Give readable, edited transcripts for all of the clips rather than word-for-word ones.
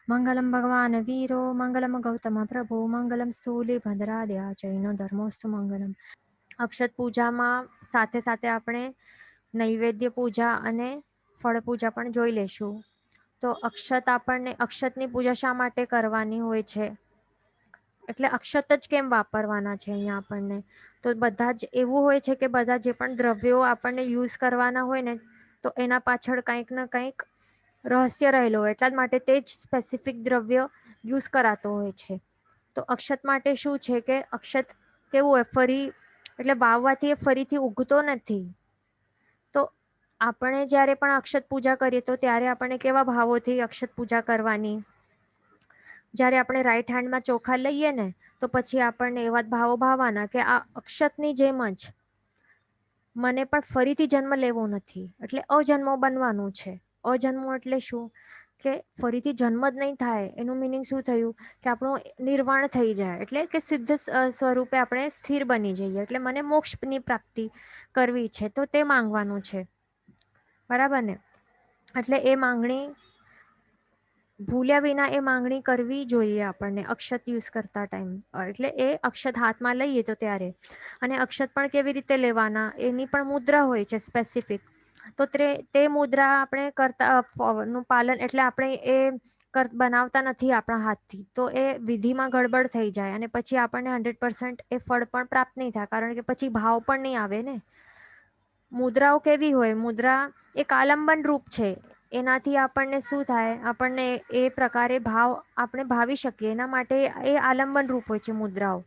मंगलम भगवान वीरो मंगलम गौतम प्रभु मंगलम स्थूलिभद्राद्या जैनो धर्मोस्तु मंगलम। અક્ષત પૂજામાં સાથે સાથે આપણે નૈવેદ્ય પૂજા અને ફળ પૂજા પણ જોઈ લેશું. તો અક્ષતની પૂજા શા માટે કરવાની હોય છે, એટલે અક્ષત જ કેમ વાપરવાના છે અહીંયા આપણને? તો બધા જ એવું હોય છે કે બધા જે પણ દ્રવ્યો આપણને યુઝ કરવાના હોય ને, તો એના પાછળ કંઈક ને કંઈક રહસ્ય રહેલો હોય, એટલા જ માટે તે જ સ્પેસિફિક દ્રવ્ય યુઝ કરાતો હોય છે. તો અક્ષત માટે શું છે કે અક્ષત કેવું હોય, ફરી એટલે વાવવાથી એ ફરીથી ઉગતો નથી. તો આપણે જ્યારે પણ અક્ષત પૂજા કરીએ તો ત્યારે આપણે કેવા ભાવોથી અક્ષત પૂજા કરવાની? જ્યારે આપણે રાઈટ હેન્ડમાં ચોખા લઈએ ને, તો પછી આપણને એવા જ ભાવો ભાવવાના કે આ અક્ષતની જેમ જ મને પણ ફરીથી જન્મ લેવો નથી, એટલે અજન્મો બનવાનું છે. અજન્મો એટલે શું કે ફરીથી જન્મ જ નહીં થાય. એનું મિનિંગ શું થયું કે આપણું નિર્વાણ થઈ જાય, એટલે કે સિદ્ધ સ્વરૂપે આપણે સ્થિર બની જઈએ. એટલે મને મોક્ષની પ્રાપ્તિ કરવી છે, તો તે માંગવાનું છે, બરાબર ને? એટલે એ માંગણી ભૂલ્યા વિના એ માંગણી કરવી જોઈએ આપણને અક્ષત યુઝ કરતા ટાઈમ. એટલે એ અક્ષત હાથમાં લઈએ તો ત્યારે. અને અક્ષત પણ કેવી રીતે લેવાના, એની પણ મુદ્રા હોય છે સ્પેસિફિક. તો તે મુદ્રા આપણે કરતા નું પાલન, એટલે આપણે એ બનાવતા નથી આપણા હાથથી, તો એ વિધિમાં ગડબડ થઈ જાય અને પછી આપણને 100% એ ફળ પણ પ્રાપ્ત નહીં થાય, કારણ કે પછી ભાવ પણ નહીં આવે ને. મુદ્રાઓ કેવી હોય? મુદ્રા એક આલંબન રૂપ છે. એનાથી આપણને શું થાય, આપણને એ પ્રકારે ભાવ આપણે ભાવી શકીએ, એના માટે એ આલંબન રૂપ હોય છે મુદ્રાઓ.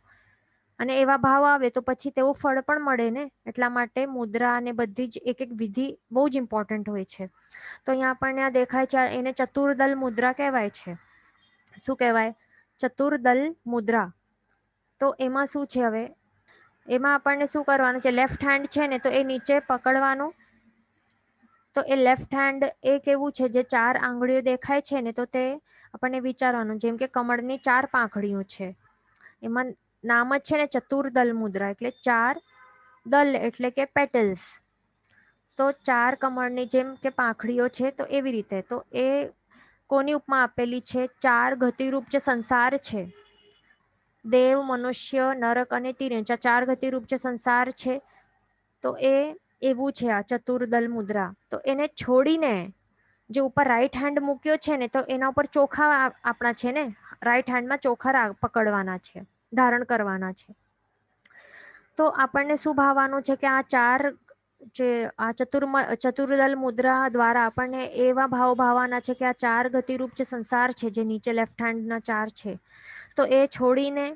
અને એવા ભાવ આવે તો પછી તેવું ફળ પણ મળે ને. એટલા માટે મુદ્રા અને બધી જ એક એક વિધિ બહુ જ ઇમ્પોર્ટન્ટ હોય છે. તો અહીંયા આપણને આ દેખાય છે, એને ચતુર્દલ મુદ્રા કહેવાય છે. શું કહેવાય? ચતુર્દલ મુદ્રા. તો એમાં શું છે, હવે એમાં આપણને શું કરવાનું છે? લેફ્ટ હેન્ડ છે ને, તો એ નીચે પકડવાનું. તો એ લેફ્ટ હેન્ડ એ કેવું છે, જે 4 આંગળીઓ દેખાય છે ને, તો તે આપણને વિચારવાનું, જેમ કે કમળની 4 પાંખડીઓ છે, એમાં નામ જ છે ને ચતુર્દલ મુદ્રા, એટલે 4 દલ એટલે કે પેટલ્સ. તો 4 કમળની જેમ કે પાંખડીઓ છે, તો એવી રીતે. તો એ કોની ઉપમા આપેલી છે? 4 ગતિરૂપ જે સંસાર છે, દેવ, મનુષ્ય, નરક અને તિર્યંચ, 4 ગતિરૂપ જે સંસાર છે, તો એ એવું છે આ ચતુર્દલ મુદ્રા. તો એને છોડીને જે ઉપર રાઈટ હેન્ડ મૂક્યો છે ને, તો એના ઉપર ચોખા આપણા છે ને, રાઈટ હેન્ડમાં ચોખા પકડવાના છે, ધારણ કરવાના છે. તો આપણને શું ભાવવાનું છે કે આ 4 જે આ ચતુર્દલ મુદ્રા દ્વારા આપણને એવા ભાવ ભાવવાના છે કે આ 4 ગતિરૂપ જે સંસાર છે, જે નીચે લેફ્ટ હેન્ડના 4 છે, તો એ છોડીને,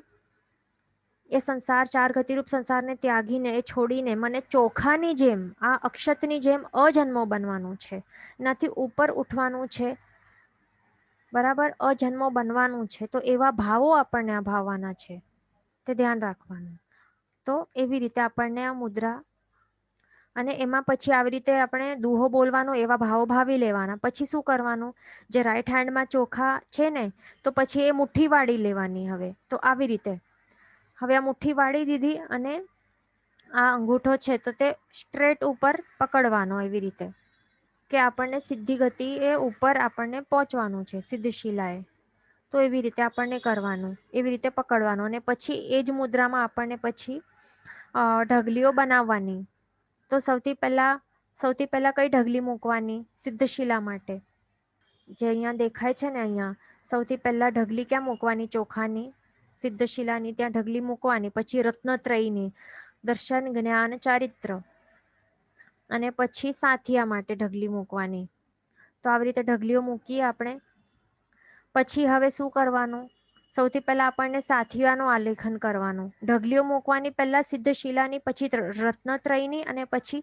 એ સંસાર 4 ગતિરૂપ સંસારને ત્યાગીને, એ છોડીને મને ચોખાની જેમ, આ અક્ષતની જેમ અજન્મો બનવાનું છે. નથી ઉપર ઉઠવાનું છે, બરાબર? અજન્મો બનવાનું છે. તો એવા ભાવો આપણને આ ભાવવાના છે, તે ધ્યાન રાખવાનું. તો એવી રીતે આપણને આ મુદ્રા, અને એમાં પછી આવી રીતે આપણે દુહો બોલવાનો, એવા ભાવો ભાવી લેવાના. પછી શું કરવાનું? જે રાઈટ હેન્ડમાં ચોખા છે ને, તો પછી એ મુઠ્ઠી વાળી લેવાની. હવે તો આવી રીતે, હવે આ મુઠ્ઠી વાળી દીધી અને આ અંગૂઠો છે તો તે સ્ટ્રેટ ઉપર પકડવાનો, એવી રીતે કે આપણને સિદ્ધિ ગતિ એ ઉપર આપણને પહોંચવાનું છે, સિદ્ધ શિલાએ. તો એવી રીતે આપણને કરવાનું, એવી રીતે પકડવાનું. અને પછી એ જ મુદ્રામાં આપણને પછી ઢગલીઓ બનાવવાની. તો સૌથી પહેલા કઈ ઢગલી મૂકવાની સિદ્ધ શિલા માટે? જે અહીંયા દેખાય છે ને, અહીંયા સૌથી પહેલા ઢગલી ક્યાં મૂકવાની? ચોખાની, સિદ્ધ શિલાની ત્યાં ઢગલી મૂકવાની. પછી રત્નત્રયની, દર્શન, જ્ઞાન, ચારિત્ર. અને પછી સાથિયા માટે ઢગલી મૂકવાની. તો આવી રીતે ઢગલીઓ મૂકીએ આપણે. પછી હવે શું કરવાનું? સૌથી પહેલા આપણને સાથિયાનું આલેખન કરવાનું. ઢગલીઓ મૂકવાની પહેલા સિદ્ધ શિલાની, પછી રત્નત્રયની અને પછી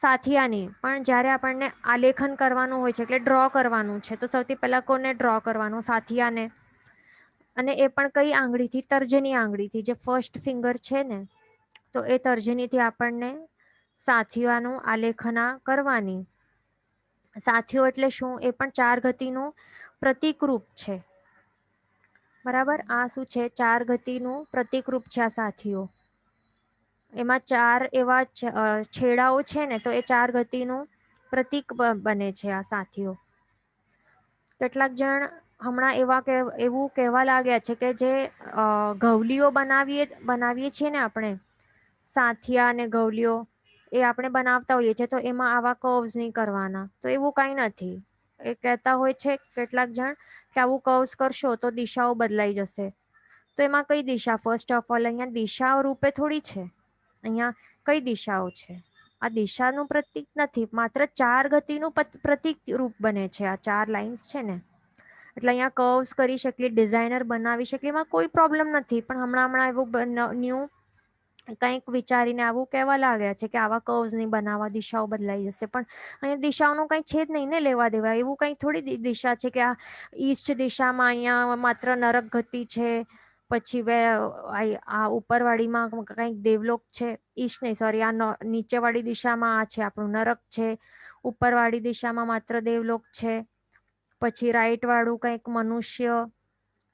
સાથિયાની. પણ જ્યારે આપણને આલેખન કરવાનું હોય છે, એટલે ડ્રો કરવાનું છે, તો સૌથી પહેલા કોને ડ્રો કરવાનું? સાથિયાને. અને એ પણ કઈ આંગળીથી? તર્જની આંગળીથી, જે ફર્સ્ટ ફિંગર છે ને, તો એ તર્જનીથી આપણને સાથિયાનું આલેખના કરવાની. સાથિયો એટલે શું? એ પણ 4 ગતિનું પ્રતીકરૂપ છે, બરાબર? આ શું છે? 4 ગતિનું પ્રતીકરૂપ છે આ સાથિયો. એમાં 4 એવા છેડાઓ છે ને, તો એ 4 ગતિનું પ્રતીક બને છે આ સાથિયો. કેટલાક જણ હમણાં એવું કહેવા લાગ્યા છે કે જે ગૌલીઓ બનાવીએ છીએ ને આપણે, સાથિયા અને ગૌલીઓ એ આપણે બનાવતા હોઈએ છીએ, તો એમાં આવા કર્વ્સ નહીં કરવાના. તો એવું કંઈ નથી. એ કહેતા હોય છે કેટલાક જણ કે આવું કર્વ્સ કરશો તો દિશાઓ બદલાઈ જશે. તો એમાં કઈ દિશા? ફર્સ્ટ ઓફ ઓલ અહીંયા દિશા રૂપે થોડી છે. અહીંયા કઈ દિશાઓ છે? આ દિશાનું પ્રતીક નથી, માત્ર 4 ગતિનું પ્રતીક રૂપ બને છે. આ 4 લાઇન્સ છે ને, એટલે અહીંયા કર્વ્સ કરી શકીએ, ડિઝાઇનર બનાવી શકીએ, એમાં કોઈ પ્રોબ્લેમ નથી. પણ હમણાં એવું ન્યૂ કંઈક વિચારીને આવું કહેવા લાગ્યા છે કે આવા કર્વ્સ નહીં બનાવવા, દિશાઓ બદલાઈ જશે. પણ અહીંયા દિશાઓનું કંઈ છે જ નહીં ને લેવા દેવા. એવું કંઈ થોડી દિશા છે કે આ ઈસ્ટ દિશામાં અહીંયા માત્ર નરક ગતિ છે, પછી આ ઉપરવાળીમાં કંઈક દેવલોક છે. ઈસ્ટ નહીં, સોરી, આ નીચેવાળી દિશામાં આ છે આપણું નરક છે, ઉપરવાળી દિશામાં માત્ર દેવલોક છે, પછી રાઈટ વાળું કંઈક મનુષ્ય,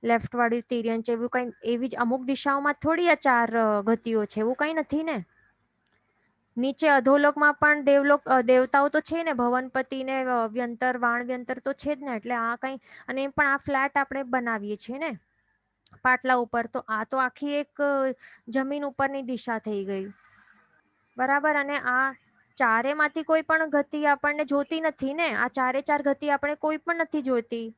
લેફ્ટ વાળી તિર્યંચ, એવું કંઈક એવી જ અમુક દિશાઓમાં થોડી આ 4 ગતિઓ છે. એવું કંઈ નથી ને. નીચે અધોલોકમાં પણ દેવતાઓ તો છે ને, ભવનપતિ ને વ્યંતર, વાણ વ્યંતર તો છે જ ને. એટલે આ કંઈ, અને પણ આ ફ્લેટ આપણે બનાવીએ છીએ ને પાટલા ઉપર, તો આ તો આખી એક જમીન ઉપરની દિશા થઈ ગઈ, બરાબર. અને આ ચારેમાંથી કોઈ પણ ગતિ આપણને જોતી નથી ને. આ 4 ગતિ આપણે કોઈ પણ નથી જોતી.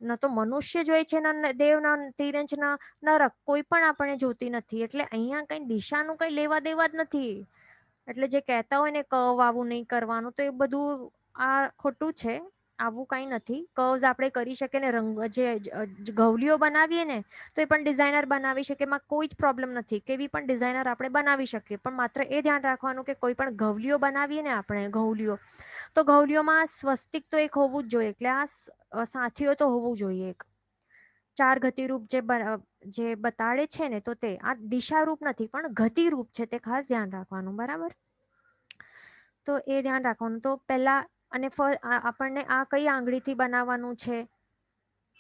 ન તો મનુષ્ય જોઈ છે, ન દેવ, ન તિર્યંચ, ન નરક, કોઈ પણ આપણે જોતી નથી. એટલે અહીંયા કઈ દિશાનું કઈ લેવા દેવા જ નથી. એટલે જે કહેતા હોય ને કર્વ આવું નહીં કરવાનું, તો એ બધું આ ખોટું છે. આવું કંઈ નથી. કર્વ્સ આપણે કરી શકીએ ને, જે ગૌલીઓ બનાવીએ ને તો એ પણ ડિઝાઇનર બનાવી શકે, એમાં કોઈ જ પ્રોબ્લેમ નથી. કેવી પણ ડિઝાઇનર આપણે બનાવી શકીએ. પણ માત્ર એ ધ્યાન રાખવાનું કે કોઈ પણ ગૌલીઓ બનાવીએ ને આપણે, ગૌલીઓ, તો ગૌલીઓમાં સ્વસ્તિક તો એક હોવું જ જોઈએ. એટલે આ સાથીઓ તો હોવું જોઈએ એક. 4 ગતિરૂપ જે બતાડે છે ને, તો તે આ દિશારૂપ નથી પણ ગતિરૂપ છે. તે ખાસ ધ્યાન રાખવાનું, બરાબર. તો એ ધ્યાન રાખવાનું. તો પહેલા અને આપણને આ કઈ આંગળીથી બનાવવાનું છે?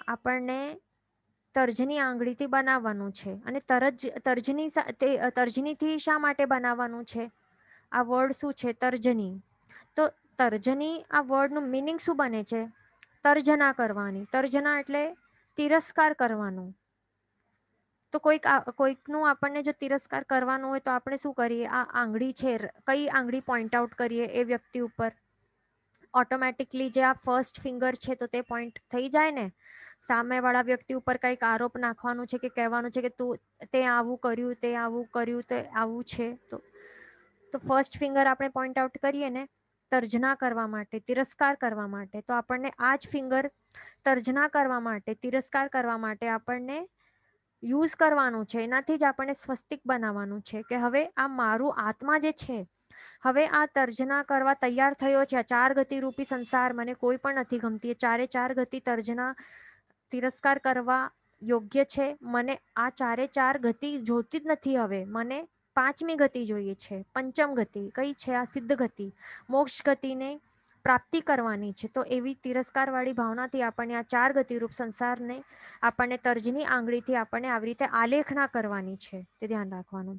આપણને તર્જની આંગળીથી બનાવવાનું છે. અને તર્જનીથી શા માટે બનાવવાનું છે? આ વર્ડ શું છે? તર્જની. તો તર્જની, આ વર્ડનું મિનિંગ શું બને છે? તર્જના કરવાની. તર્જના એટલે તિરસ્કાર કરવાનું. તો કોઈકનું આપણને જો તિરસ્કાર કરવાનું હોય તો આપણે શું કરીએ? આ આંગળી છે, કઈ આંગળી પોઈન્ટ આઉટ કરીએ એ વ્યક્તિ ઉપર? ઓટોમેટિકલી જે આ ફર્સ્ટ ફિંગર છે તો તે પોઈન્ટ થઈ જાય ને. સામેવાળા વ્યક્તિ ઉપર કંઈક આરોપ નાખવાનું છે કે કહેવાનું છે કે તે આવું કર્યું, તે આવું કર્યું, તે આવું છે, તો ફર્સ્ટ ફિંગર આપણે પોઈન્ટ આઉટ કરીએ ને તર્જના કરવા માટે, તિરસ્કાર કરવા માટે. તો આપણને આ જ ફિંગર તર્જના કરવા માટે, તિરસ્કાર કરવા માટે આપણને યુઝ કરવાનું છે. એનાથી જ આપણને સ્વસ્તિક બનાવવાનું છે કે હવે આ મારું આત્મા જે છે, હવે આ તર્જના કરવા તૈયાર થયો છે. આ 4 ગતિરૂપી સંસાર મને કોઈ પણ નથી ગમતી. એ 4 ગતિ તર્જના, તિરસ્કાર કરવા યોગ્ય છે. મને આ 4 ગતિ જોતી જ નથી. હવે મને 5મી ગતિ જોઈએ છે. પંચમ ગતિ કઈ છે? આ સિદ્ધ ગતિ, મોક્ષ ગતિને પ્રાપ્તિ કરવાની છે. તો એવી તિરસ્કાર વાળી ભાવનાથી આપણને આ 4 ગતિરૂપ સંસારને આપણને તર્જની આંગળીથી આપણને આવી રીતે આલેખના કરવાની છે. તે ધ્યાન રાખવાનું.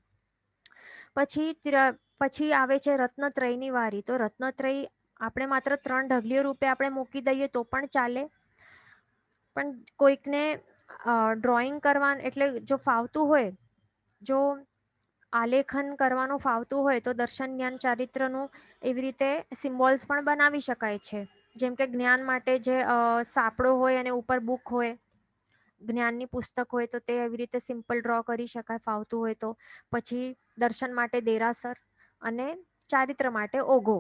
પછી આવે છે રત્નત્રયની વારી. તો રત્નત્રય આપણે માત્ર 3 ઢગલીઓ રૂપે આપણે મૂકી દઈએ તો પણ ચાલે. પણ કોઈકને ડ્રોઈંગ કરવાનું એટલે જો ફાવતું હોય, જો આલેખન કરવાનું ફાવતું હોય, તો દર્શન, જ્ઞાન, ચારિત્રનું એવી રીતે સિમ્બોલ્સ પણ બનાવી શકાય છે. જેમ કે જ્ઞાન માટે જે સાપડો હોય અને ઉપર બુક હોય, જ્ઞાનની પુસ્તક હોય, તો તે એવી રીતે સિમ્પલ ડ્રો કરી શકાય ફાવતું હોય તો. પછી દર્શન માટે દેરાસર અને ચારિત્ર માટે ઓઘો.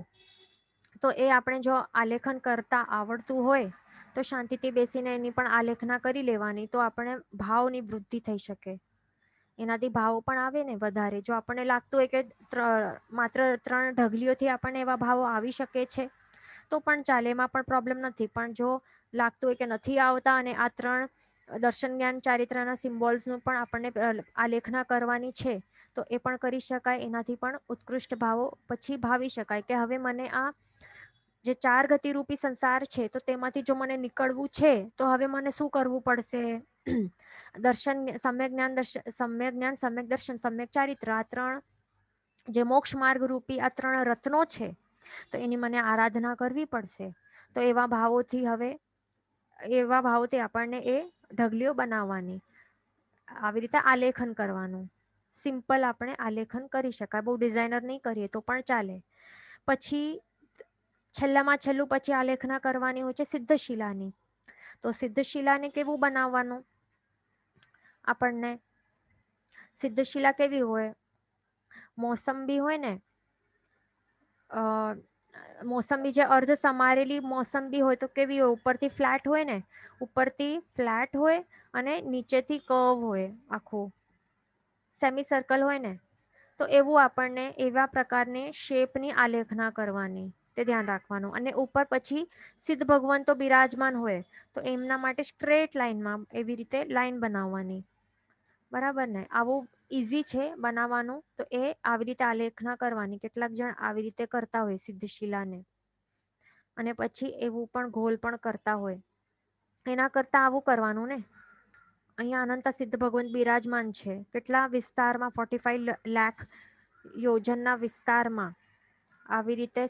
તો એ આપણે જો આલેખન કરતા આવડતું હોય તો શાંતિથી બેસીને એની પણ આલેખના કરી લેવાની. તો આપણે ભાવની વૃદ્ધિ થઈ શકે. એનાથી ભાવ પણ આવે ને વધારે. જો આપણને લાગતું હોય કે માત્ર 3 ઢગલીઓથી આપણને એવા ભાવો આવી શકે છે તો પણ ચાલે, એમાં પણ પ્રોબ્લેમ નથી. પણ જો લાગતું હોય કે નથી આવતા અને આ 3 દર્શન, જ્ઞાન, ચારિત્રના સિમ્બોલ્સનું પણ આપણને આલેખના કરવાની છે તો એ પણ કરી શકાય. એનાથી પણ ઉત્કૃષ્ટ ભાવો પછી ભાવી શકાય કે હવે મને આ જે 4 ગતિરૂપી સંસાર છે તો તેમાંથી જો મને નીકળવું છે તો હવે મને શું કરવું પડશે? દર્શન, સમ્યક જ્ઞાન, સમ્યક દર્શન, સમ્યક ચારિત્ર, આ 3 જે મોક્ષ માર્ગ રૂપી આ 3 રત્નો છે તો એની મને આરાધના કરવી પડશે. તો એવા ભાવોથી હવે એવા ભાવથી આપણને એ ઢગલીઓ બનાવવાની, આવી રીતે આલેખન કરવાનું. સિમ્પલ આપણે આલેખન કરી શકાય, બહુ ડિઝાઇનર નહીં કરીએ તો પણ ચાલે. પછી છેલ્લામાં છેલ્લું પછી આલેખના કરવાની હોય છે સિદ્ધશિલાની. તો સિદ્ધશિલાને કેવું બનાવવાનું? આપણને સિદ્ધશિલા કેવી હોય? મોસંબી હોય ને, મોસંબી જે અર્ધ સમારેલી મોસંબી હોય તો કેવી હોય? ઉપરથી ફ્લેટ હોય ને, ઉપરથી ફ્લેટ હોય અને નીચેથી કર્વ હોય, આખું સેમી સર્કલ હોય ને. તો એવું આપણને એવા પ્રકારની શેપની આલેખના કરવાની, તે ધ્યાન રાખવાનું. અને ઉપર પછી સિદ્ધ ભગવાન તો બિરાજમાન હોય, તો એમના માટે સ્ટ્રેટ લાઈનમાં એવી રીતે લાઈન બનાવવાની. બરાબર ને? આવું ઈઝી છે બનાવવાનું. તો એ આવી રીતે આલેખના કરવાની. કેટલાક જણ આવી રીતે કરતા હોય સિદ્ધશિલાને, અને પછી એવું પણ ગોલ પણ કરતા હોય. એના કરતા આવું કરવાનું ને. અહીંયા અનંત સિદ્ધ ભગવંત બિરાજમાન છે. કેટલા વિસ્તારમાં? 45 લાખ યોજનના વિસ્તારમાં આવી રીતે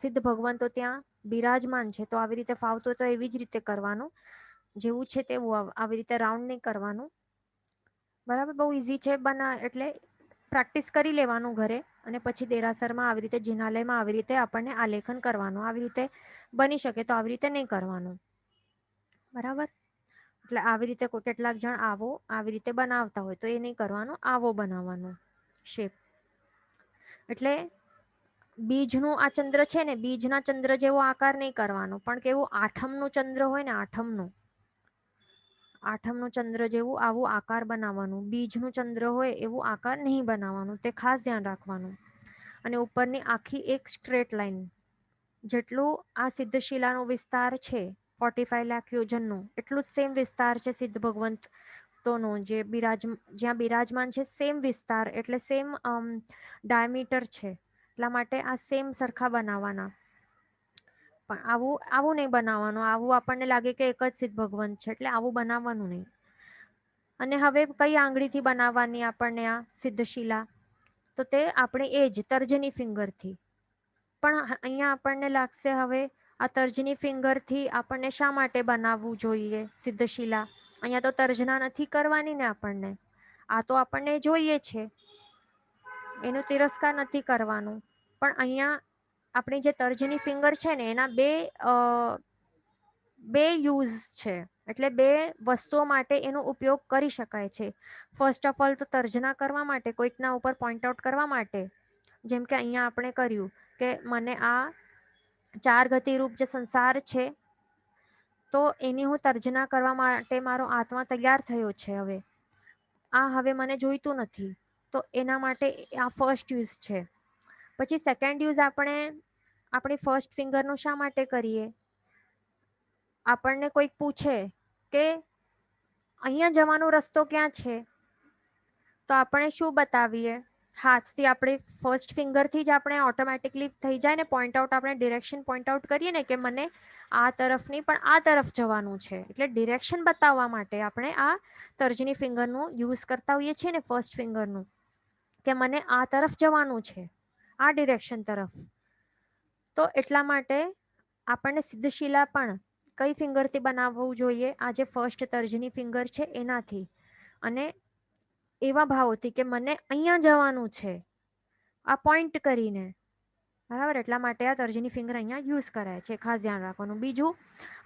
સિદ્ધ ભગવાન તો ત્યાં બિરાજમાન છે. તો આવી રીતે ફાવતું તો એવી જ રીતે કરવાનું, જેવું છે તેવું. આવી રીતે રાઉન્ડ નહીં કરવાનું. બરાબર? બહુ ઈઝી છે એટલે પ્રેક્ટિસ કરી લેવાનું ઘરે, અને પછી દેરાસરમાં આવી રીતે, જિનાલયમાં આવી રીતે આપણને આલેખન કરવાનું. આવી રીતે બની શકે તો આવી રીતે નહીં કરવાનું. બરાબર? એટલે આવી રીતે કેટલાક જણ આવી રીતે બનાવતા હોય, તો એ નહીં કરવાનું, આવો બનાવવાનો શેપ. એટલે બીજનું આ ચંદ્ર છે ને, બીજના ચંદ્ર જેવો આકાર નહીં કરવાનો, પણ કેવું આઠમનું ચંદ્ર હોય ને, આઠમનું ચંદ્ર જેવું આવું આકાર બનાવવાનું. બીજનું ચંદ્ર હોય એવું આકાર નહીં બનાવવાનું, તે ખાસ ધ્યાન રાખવાનું. અને ઉપરની આખી એક સ્ટ્રેટ લાઈન, જેટલું આ સિદ્ધશિલાનો વિસ્તાર છે 45 લાખ યોજનનું, એટલું જ સેમ વિસ્તાર છે સિદ્ધ ભગવંતોનો, જ્યાં બિરાજમાન છે. સેમ વિસ્તાર એટલે સેમ ડાયામીટર છે. એટલા માટે આ સેમ સરખા બનાવવાના. પણ આવું નહીં બનાવવાનું. આવું આપણને લાગે કે એક જ સિદ્ધ ભગવંત છે, એટલે આવું બનાવવાનું નહીં. અને હવે કઈ આંગળીથી બનાવવાની આપણને આ સિદ્ધશિલા? તો તે આપણે એ જ તર્જની ફિંગરથી. પણ અહીંયા આપણને લાગશે, હવે આ તર્જની ફિંગરથી આપણને શા માટે બનાવવું જોઈએ સિદ્ધશિલા? અહીંયા તો તર્જના નથી કરવાની ને આપણને. આ તો આપણને જોઈએ છે, એનો તિરસ્કાર નથી કરવાનું. પણ અહીંયા આપણી જે તર્જની ફિંગર છે ને, એના બે યુઝ છે. એટલે બે વસ્તુઓ માટે એનો ઉપયોગ કરી શકાય છે. ફર્સ્ટ ઓફ ઓલ તો તર્જના કરવા માટે, કોઈકના ઉપર પોઈન્ટ આઉટ કરવા માટે. જેમ કે અહીંયા આપણે કર્યું કે મને આ 4 ગતિરૂપ જે સંસાર છે, તો એની હું તર્જના કરવા માટે મારો આત્મા તૈયાર થયો છે. હવે મને જોઈતું નથી, તો એના માટે આ ફર્સ્ટ યુઝ છે. પછી સેકન્ડ યુઝ આપણે આપણી ફર્સ્ટ ફિંગરનું શા માટે કરીએ? આપણને કોઈક પૂછે કે અહીંયા જવાનો રસ્તો ક્યાં છે, તો આપણે શું બતાવીએ? હાથથી આપણે ફર્સ્ટ ફિંગરથી જ આપણે ઓટોમેટિકલી થઈ જાય ને પોઈન્ટ આઉટ. આપણે ડિરેક્શન પોઈન્ટ આઉટ કરીએ ને કે મને આ તરફ નહીં પણ આ તરફ જવાનું છે, એટલે ડિરેક્શન બતાવવા માટે આપણે આ તર્જની ફિંગરનું યુઝ કરતા હોઈએ છીએ ને, ફર્સ્ટ ફિંગરનું, કે મને આ તરફ જવાનું છે, આ ડિરેક્શન તરફ. તો એટલા માટે આપણને સિદ્ધશિલા પણ કઈ ફિંગરથી બનાવવું જોઈએ? આ જે ફર્સ્ટ તર્જની ફિંગર છે એનાથી, અને એવા ભાવોથી કે મને અહીંયા જવાનું છે, આ પોઈન્ટ કરીને. બરાબર? એટલા માટે આ તર્જની ફિંગર અહીંયા યુઝ કરાય છે, ખાસ ધ્યાન રાખવાનું. બીજું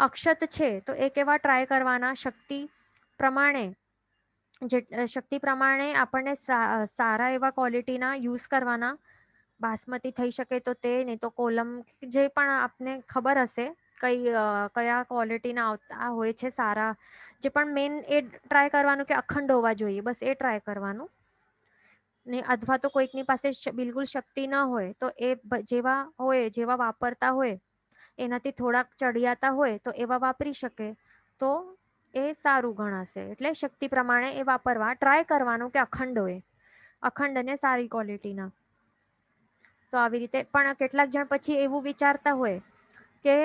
અક્ષત છે, તો એ કેવા ટ્રાય કરવાના? શક્તિ પ્રમાણે આપણને સારા એવા ક્વોલિટીના યુઝ કરવાના. બાસમતી થઈ શકે તો તે, નહીં તો કોલમ, જે પણ આપને ખબર હશે કયા ક્વોલિટીના આવતા હોય છે સારા. જે પણ મેઇન એ ટ્રાય કરવાનું કે અખંડ હોવા જોઈએ, બસ એ ટ્રાય કરવાનું. ને અથવા તો કોઈકની પાસે બિલકુલ શક્તિ ન હોય, તો એ જેવા વાપરતા હોય એનાથી થોડાક ચડિયાતા હોય તો એવા વાપરી શકે, તો એ સારું ગણાશે. એટલે શક્તિ પ્રમાણે એ વાપરવા ટ્રાય કરવાનું કે અખંડ હોય, અખંડ અને સારી ક્વોલિટીના. તો આવી રીતે. પણ કેટલાક જણ પછી એવું વિચારતા હોય કે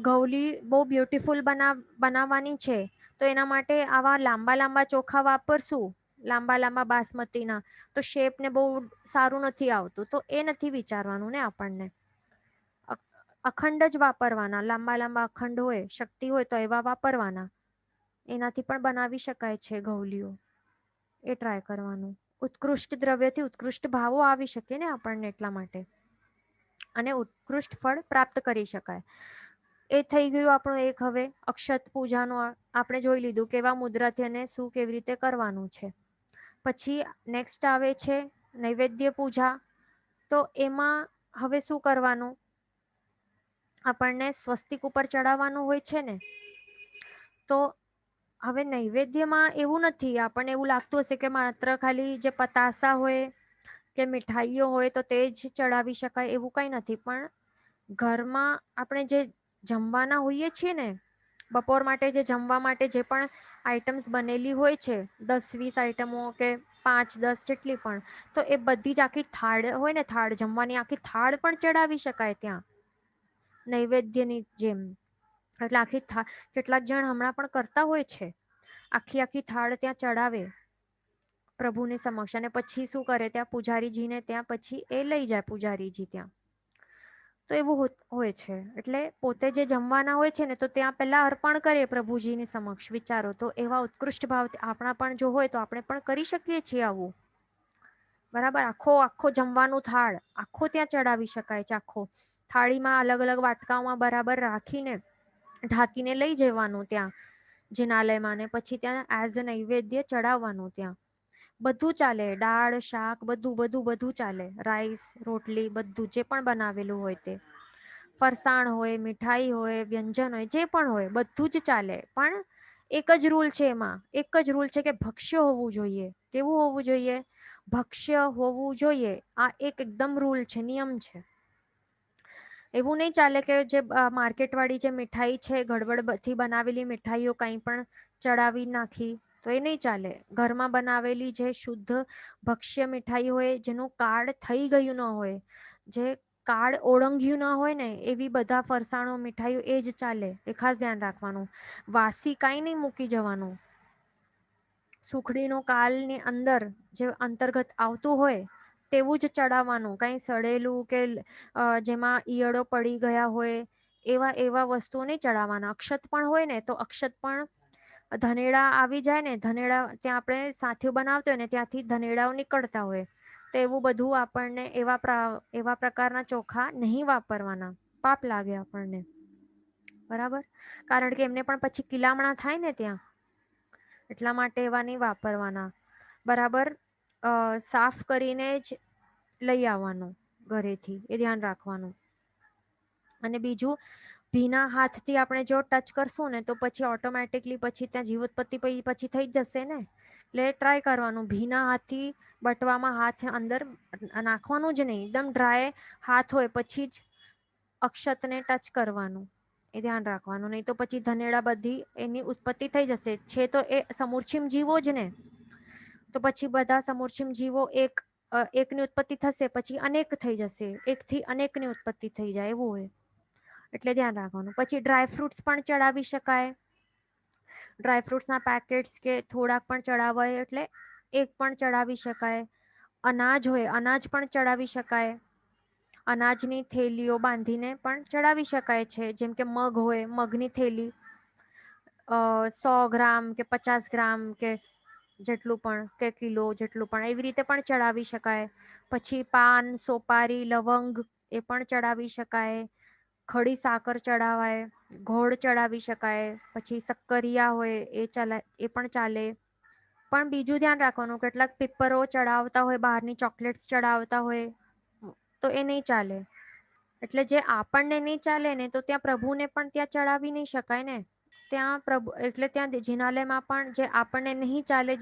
ઘઉલી બહુ બ્યુટીફુલ બનાવવાની છે, તો એના માટે આવા લાંબા લાંબા ચોખા વાપરશું, લાંબા બાસમતીના, તો શેપ ને બહુ સારું નથી આવતું. તો એ નથી વિચારવાનું ને આપણને. અખંડ જ વાપરવાના, લાંબા લાંબા અખંડ હોય, શક્તિ હોય તો એવા વાપરવાના. એનાથી પણ બનાવી શકાય છે ગૌલીઓ, એ ટ્રાય કરવાનું. ઉત્કૃષ્ટ દ્રવ્યથી ઉત્કૃષ્ટ ભાવો આવી શકે ને આપણને, એટલા માટે. અને ઉત્કૃષ્ટ ફળ પ્રાપ્ત કરી શકાય. એ થઈ ગયું આપણું એક. હવે અક્ષત પૂજાનું આપણે જોઈ લીધું, કેવા મુદ્રાથી અને શું કેવી રીતે કરવાનું છે. પછી નેક્સ્ટ આવે છે નૈવેદ્ય પૂજા. તો એમાં હવે શું કરવાનું, આપણને સ્વસ્તિક ઉપર ચડાવવાનું હોય છે ને. તો હવે નૈવેદ્યમાં એવું નથી, આપણને એવું લાગતું હશે કે માત્ર ખાલી જે પતાસા હોય કે મીઠાઈઓ હોય તો તે જ ચડાવી શકાય, એવું કંઈ નથી. પણ ઘરમાં આપણે જે જમવાના હોઈએ છીએ ને, બપોર માટે જે જમવા માટે જે પણ આઈટમ્સ બનેલી હોય છે, 10-20 આઈટમો કે 5-10 જેટલી પણ, તો એ બધી જ આખી થાળ હોય ને, થાળ જમવાની આખી થાળ પણ ચડાવી શકાય ત્યાં નૈવેદ્યની જેમ. એટલે આખી કેટલાક જણ હમણાં પણ કરતા હોય છે, આખી આખી થાળ ત્યાં ચડાવે પ્રભુની સમક્ષ. અને પછી શું કરે, ત્યાં પૂજારીજીને ત્યાં પછી એ લઈ જાય પૂજારીજી ત્યાં. તો એવું હોય છે. એટલે પોતે જે જમવાના હોય છે ને, તો ત્યાં પહેલા અર્પણ કરે પ્રભુજીની સમક્ષ. વિચારો તો, એવા ઉત્કૃષ્ટ ભાવ આપણા પણ જો હોય તો આપણે પણ કરી શકીએ છીએ આવું. બરાબર, આખો આખો જમવાનું થાળ આખો ત્યાં ચડાવી શકાય છે. આખો થાળીમાં અલગ અલગ વાટકાઓમાં બરાબર રાખીને ઢાંકીને લઈ જવાનું ત્યાં જિનાલયમાં, ને પછી ત્યાં એઝ અ નૈવેદ્ય ચડાવવાનું ત્યાં. બધું ચાલે, દાળ શાક બધું બધું બધું ચાલે, રાઈસ રોટલી બધું જે પણ બનાવેલું હોય તે, ફરસાણ હોય, મીઠાઈ હોય, વ્યંજન હોય, જે પણ હોય બધું જ ચાલે. પણ એક જ રૂલ છે એમાં, એક જ રૂલ છે કે ભક્ષ્ય હોવું જોઈએ. કેવું હોવું જોઈએ? ભક્ષ્ય હોવું જોઈએ. આ એક એકદમ રૂલ છે, નિયમ છે. એવું નહીં ચાલે કે જે માર્કેટ વાળી જે મીઠાઈ છે, ગડબડથી બનાવેલી મીઠાઈઓ કંઈ પણ ચડાવી નાખી, તો એ નહીં ચાલે. ઘરમાં બનાવેલી જે શુદ્ધ ભક્ષ્ય મીઠાઈ હોય, જેનું કાર્ડ થઈ ગયું ન હોય, જે કાર્ડ ઓળંગ્યું ન હોય ને, એવી બધા ફરસાણો મીઠાઈઓ એ જ ચાલે. એ ખાસ ધ્યાન રાખવાનું. વાસી કાંઈ નહીં મૂકી જવાનું. સુખડીનો કાલની અંદર જે અંતર્ગત આવતું હોય તેવું જ ચડાવવાનું. કંઈ સડેલું કે જેમાં ઈયળો પડી ગયા હોય એવા એવા વસ્તુઓ નહીં ચડાવવાના. અક્ષત પણ હોય ને, તો અક્ષત પણ ધનેડા આવી જાય ને, ધનેડા ત્યાં આપણે સાથીઓ બનાવતો હોય ને, ત્યાંથી ધનેડાઓ નીકળતા હોય, તો એવું બધું આપણને એવા પ્રકારના ચોખા નહીં વાપરવાના. પાપ લાગે આપણને. બરાબર, કારણ કે એમને પણ પછી કિલામણા થાય ને ત્યાં, એટલા માટે એવા નહીં વાપરવાના. બરાબર સાફ કરીને જ લઈ આવવાનું ઘરેથી, એ ધ્યાન રાખવાનું. અને બીજું, ભીના હાથથી આપણે જો ટચ કરશું ને, તો પછી ઓટોમેટિકલી પછી ત્યાં જીવોત્પત્તિ પછી થઈ જ જશે ને. એટલે ટ્રાય કરવાનું, ભીના હાથથી બટવામાં હાથ અંદર નાખવાનું જ નહીં. એકદમ ડ્રાય હાથ હોય પછી જ અક્ષતને ટચ કરવાનું, એ ધ્યાન રાખવાનું. નહીં તો પછી ધનેડા બધી એની ઉત્પત્તિ થઈ જશે. છે તો એ સમૂરછીમ જીવો જ ને, તો પછી બધા સમૂરછીમ જીવો એકની ઉત્પત્તિ થશે, પછી અનેક થઈ જશે. એકથી અનેકની ઉત્પત્તિ થઈ જાય, એવું હોય. એટલે ધ્યાન રાખવાનું. પછી ડ્રાયફ્રૂટ્સ પણ ચડાવી શકાય. ડ્રાયફ્રૂટ્સના પેકેટ્સ કે થોડાક પણ ચડાવાય, એટલે એક પણ ચડાવી શકાય. અનાજ હોય, અનાજ પણ ચડાવી શકાય. અનાજની થેલીઓ બાંધીને પણ ચડાવી શકાય છે. જેમ કે મગ હોય, મગની થેલી 100 ગ્રામ કે 50 ગ્રામ કે જેટલું પણ, કે કિલો જેટલું પણ, એવી રીતે પણ ચડાવી શકાય. પછી પાન, સોપારી, લવંગ એ પણ ચડાવી શકાય. ખડી સાકર ચડાવાય, ગોળ ચડાવી શકાય. પછી શક્કરિયા હોય એ પણ ચાલે. પણ બીજું ધ્યાન રાખવાનું, કેટલાક પીપરો ચડાવતા હોય, બહારની ચોકલેટ્સ ચડાવતા હોય, તો એ નહીં ચાલે. એટલે જે આપણને નહીં ચાલે ને, તો ત્યાં પ્રભુને પણ ત્યાં ચડાવી નહીં શકાય ને. ત્યાં પ્રભુ એટલે ત્યાં જિનાલયમાં પણ જે આપણને નહીં ચાલે,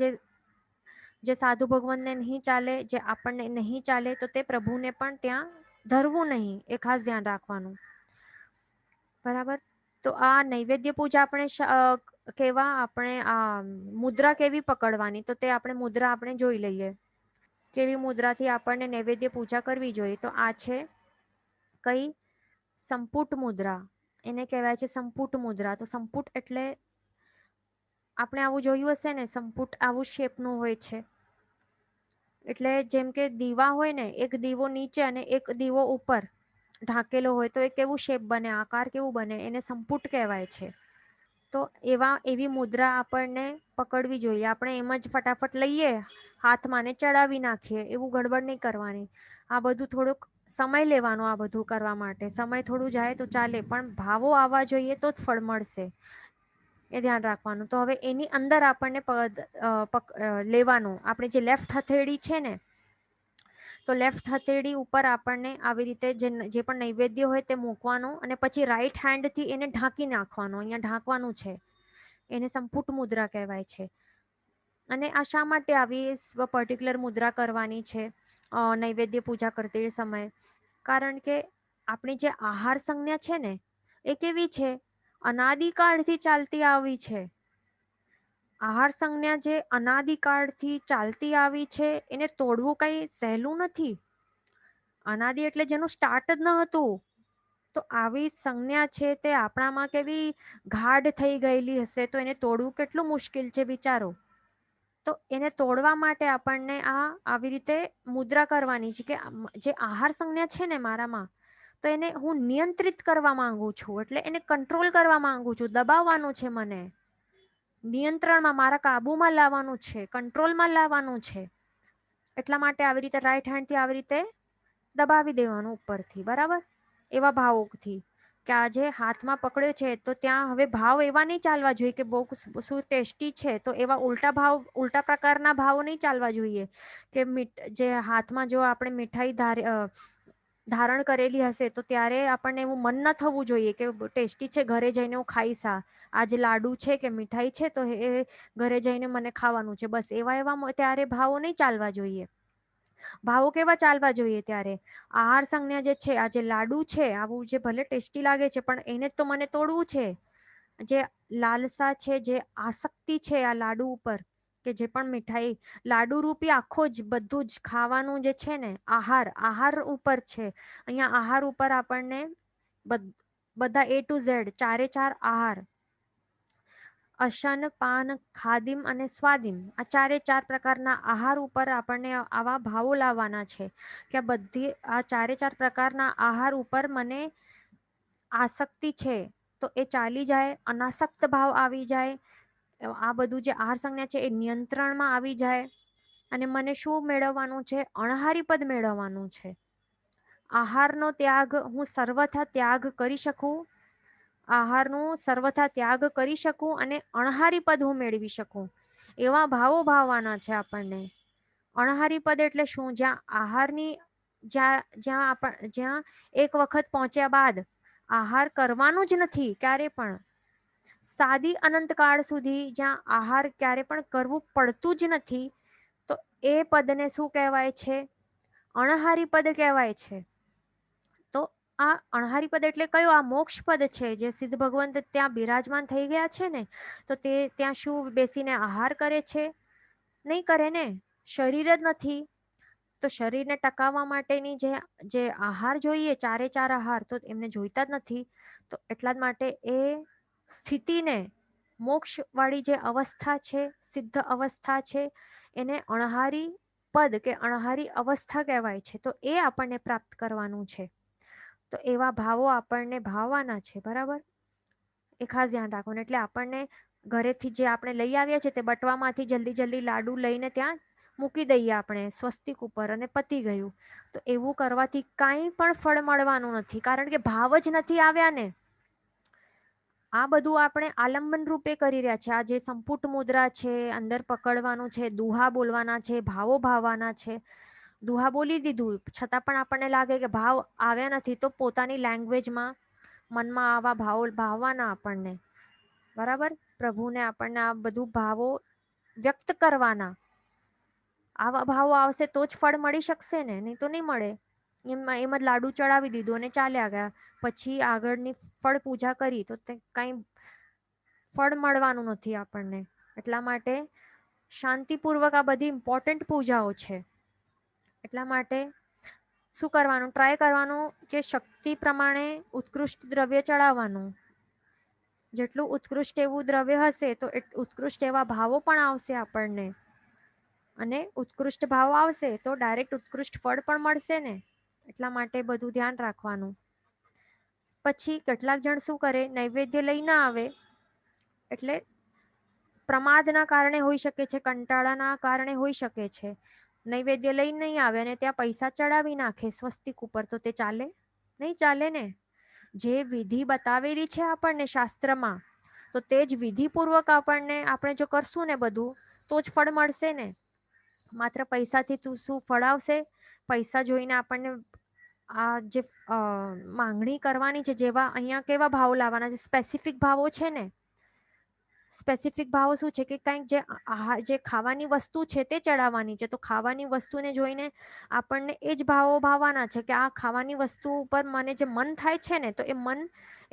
જે સાધુ ભગવાનને નહીં ચાલે, જે આપણને નહીં ચાલે, તો તે પ્રભુને પણ ત્યાં ધરવું નહીં. એ ખાસ ધ્યાન રાખવાનું. બરાબર. તો આ નૈવેદ્ય પૂજા આપણે કેવા આપણે આ મુદ્રા કેવી પકડવાની, તો તે આપણે મુદ્રા આપણે જોઈ લઈએ. કેવી મુદ્રાથી આપણને નૈવેદ્ય પૂજા કરવી જોઈએ. તો આ છે કઈ? સંપુટ મુદ્રા. એને કહેવાય છે સંપુટ મુદ્રા. તો સંપુટ એટલે આપણે આવું જોયું હશે ને, સંપુટ આવું શેપનું હોય છે. એટલે જેમ કે દીવા હોય ને, એક દીવો નીચે અને એક દીવો ઉપર, ઢાંકેલો હોય તો એ કેવું શેપ બને, આકાર કેવું બને, એને સંપુટ કહેવાય છે. તો એવી મુદ્રા આપણને પકડવી જોઈએ. આપણે એમ જ ફટાફટ લઈએ હાથમાં ને ચડાવી નાખીએ, એવું ગડબડ નહીં કરવાની. આ બધું થોડુંક સમય લેવાનો, આ બધું કરવા માટે સમય થોડું જાય તો ચાલે, પણ ભાવો આવવા જોઈએ તો જ ફળ મળશે, એ ધ્યાન રાખવાનું. તો હવે એની અંદર આપણને લેવાનું, આપણે જે લેફ્ટ હથેળી છે ને, તો લેફ્ટ હથેળી ઉપર આપણને આવી રીતે જે પણ નૈવેદ્ય હોય તે મૂકવાનું, અને પછી રાઈટ હેન્ડથી એને ઢાંકી નાખવાનું. અહીંયા ઢાંકવાનું છે, એને સંપુટ મુદ્રા કહેવાય છે. અને આ શા માટે આવી પર્ટિક્યુલર મુદ્રા કરવાની છે નૈવેદ્ય પૂજા કરતી સમયે? કારણ કે આપણી જે આહાર સંજ્ઞા છે ને, એ કેવી છે? અનાદિકાળથી ચાલતી આવી છે. આહાર સંજ્ઞા જે અનાદિકાળથી ચાલતી આવી છે, એને તોડવું કઈ સહેલું નથી. અનાદિ એટલે જેનું સ્ટાર્ટ જ ન હતું. તો આવી સંજ્ઞા છે તે આપણામાં કેવી ગાઢ થઈ ગયેલી હશે, તો એને તોડવું કેટલું મુશ્કેલ છે વિચારો. તો એને તોડવા માટે આપણને આવી રીતે મુદ્રા કરવાની છે, કે જે આહાર સંજ્ઞા છે ને મારામાં, તો એને હું નિયંત્રિત કરવા માંગુ છું, એટલે એને કંટ્રોલ કરવા માંગુ છું, દબાવવાનું છે મને, નિયંત્રણમાં, મારા કાબુમાં લાવવાનું છે, કંટ્રોલમાં લાવવાનું છે. એટલા માટે આવી રીતે રાઈટ હેન્ડથી આવી રીતે દબાવી દેવાનું ઉપરથી, બરાબર? એવા ભાવોથી કે આજે હાથમાં પકડ્યો છે તો ત્યાં હવે ભાવ એવા નહીં ચાલવા જોઈએ કે બહુ શું ટેસ્ટી છે, તો એવા ઉલટા પ્રકારના ભાવો નહીં ચાલવા જોઈએ. કે જે હાથમાં જો આપણે મીઠાઈ ધારણ કરેલી હશે તો ત્યારે આપણને એવું મન ન થવું જોઈએ કે ટેસ્ટી છે, ઘરે જઈને હું ખાઈશ. આ જે લાડુ છે કે મીઠાઈ છે તો એ ઘરે જઈને મને ખાવાનું છે, બસ એવા ત્યારે ભાવો નહીં ચાલવા જોઈએ. ભાવો કેવા ચાલવા જોઈએ ત્યારે? આહાર સંજ્ઞા જે છે, આ જે લાડુ છે, આવું જે ભલે ટેસ્ટી લાગે છે, પણ એને તો મને તોડવું છે. જે લાલસા છે, જે આસક્તિ છે આ લાડુ ઉપર, કે જે પણ મીઠાઈ લાડુ રૂપી આખો જ બધું જ ખાવાનું જે છે ને, આહાર ઉપર છે. અહીંયા આહાર ઉપર આપણને બધા A to Z, ચારે ચાર આહાર, અશન, પાન, ખાદિમ અને સ્વાદિમ, આ ચારે ચાર પ્રકારના આહાર ઉપર આપણને આવા ભાવો લાવવાના છે કે આ ચારે ચાર પ્રકારના આહાર ઉપર મને આસક્તિ છે તો એ ચાલી જાય, અનાસક્ત ભાવ આવી જાય, આ બધું જે આહાર સંજ્ઞા છે એ નિયંત્રણમાં આવી જાય. અને મને શું મેળવવાનું છે? અણહારી પદ મેળવવાનું છે. આહારનો ત્યાગ હું સર્વથા ત્યાગ કરી શકું, આહારનું સર્વથા ત્યાગ કરી શકું અને અણહારી પદ હું મેળવી શકું, એવા ભાવો ભાવવાના છે આપણને. અણહારી પદ એટલે શું? જ્યાં આહારની જ્યાં એક વખત પહોંચ્યા બાદ આહાર કરવાનું જ નથી ક્યારે પણ, સાદી અનંતકાળ સુધી જ્યાં આહાર ક્યારે પણ કરવું પડતું જ નથી, તો એ પદને શું કહેવાય છે? અણહારી પદ કહેવાય છે. તો આ અણહારી પદ એટલે કયો? આ મોક્ષ પદ છે, જે સિદ્ધ ભગવંત ત્યાં બિરાજમાન થઈ ગયા છે ને, તો તે ત્યાં શું બેસીને આહાર કરે છે? નહીં કરે ને, શરીર જ નથી. તો શરીરને ટકાવવા માટેની જે આહાર જોઈએ, ચારે ચાર આહાર, તો એમને જોઈતા જ નથી. તો એટલા જ માટે એ સ્થિતિને, મોક્ષ વાળી જે અવસ્થા છે, સિદ્ધ અવસ્થા છે, એને અણહારી પદ કે અણહારી અવસ્થા કહેવાય છે. તો એ આપણને પ્રાપ્ત કરવાનું છે. તો એવા ભાવો આપણને ભાવવાના છે, બરાબર? એ ખાસ ધ્યાન રાખવાનું. એટલે આપણને ઘરેથી જે આપણે લઈ આવ્યા છે તે બટવામાંથી જલ્દી લાડુ લઈને ત્યાં મૂકી દઈએ આપણે સ્વસ્તિક ઉપર, અને પતી ગયું. તો એવું કરવાથી કાંઈ પણ ફળ મળવાનું નથી, કારણ કે ભાવ જ નથી આવ્યા ને. આ બધું આપણે આલંબન રૂપે કરી રહ્યા છે. આ જે સંપુટ મુદ્રા છે, અંદર પકડવાનું છે, દુહા બોલવાના છે, ભાવો ભાવવાના છે. દુહા બોલી દીધું છતાં પણ આપણને લાગે કે ભાવ આવ્યા નથી, તો પોતાની લેંગ્વેજમાં મનમાં આવા ભાવો ભાવવાના આપણને, બરાબર? પ્રભુને આપણને આ બધું ભાવો વ્યક્ત કરવાના. આવા ભાવો આવશે તો જ ફળ મળી શકશે ને, નહીં તો નહીં મળે. એમ જ લાડુ ચડાવી દીધું અને ચાલ્યા ગયા, પછી આગળની ફળ પૂજા કરી તો કંઈ ફળ મળવાનું નથી આપણને. એટલા માટે શાંતિપૂર્વક આ બધી ઇમ્પોર્ટન્ટ પૂજાઓ છે. એટલા માટે શું કરવાનું? ટ્રાય કરવાનું કે શક્તિ પ્રમાણે ઉત્કૃષ્ટ દ્રવ્ય ચડાવવાનું. જેટલું ઉત્કૃષ્ટ એવું દ્રવ્ય હશે તો ઉત્કૃષ્ટ એવા ભાવો પણ આવશે આપણને, અને ઉત્કૃષ્ટ ભાવ આવશે તો ડાયરેક્ટ ઉત્કૃષ્ટ ફળ પણ મળશે ને. એટલા માટે બધું ધ્યાન રાખવાનું. પછી કેટલાક જણ શું કરે, નૈવેદ્ય લઈ ના આવે, એટલે પ્રમાદના કારણે હોઈ શકે છે, કંટાળાના કારણે હોઈ શકે છે, નૈવેદ્ય લઈ નહીં આવે અને ત્યાં પૈસા ચડાવી નાખે સ્વસ્તિક ઉપર, તો તે ચાલે નહીં? ચાલે ને. જે વિધિ બતાવેલી છે આપણને શાસ્ત્રમાં, તો તે જ વિધિપૂર્વક આપણે જો કરશું ને બધું, તો જ ફળ મળશે ને. માત્ર પૈસાથી તું શું ફળ આવશે? પૈસા જોઈને આપણને આ જે માંગણી કરવાની છે, જેવા અહીંયા કેવા ભાવો લાવવાના છે, સ્પેસિફિક ભાવો છે ને. સ્પેસિફિક ભાવો શું છે કે કંઈક જે ખાવાની વસ્તુ છે તે ચડાવવાની છે, તો ખાવાની વસ્તુને જોઈને આપણને એ જ ભાવો ભાવવાના છે કે આ ખાવાની વસ્તુ ઉપર મને જે મન થાય છે ને, તો એ મન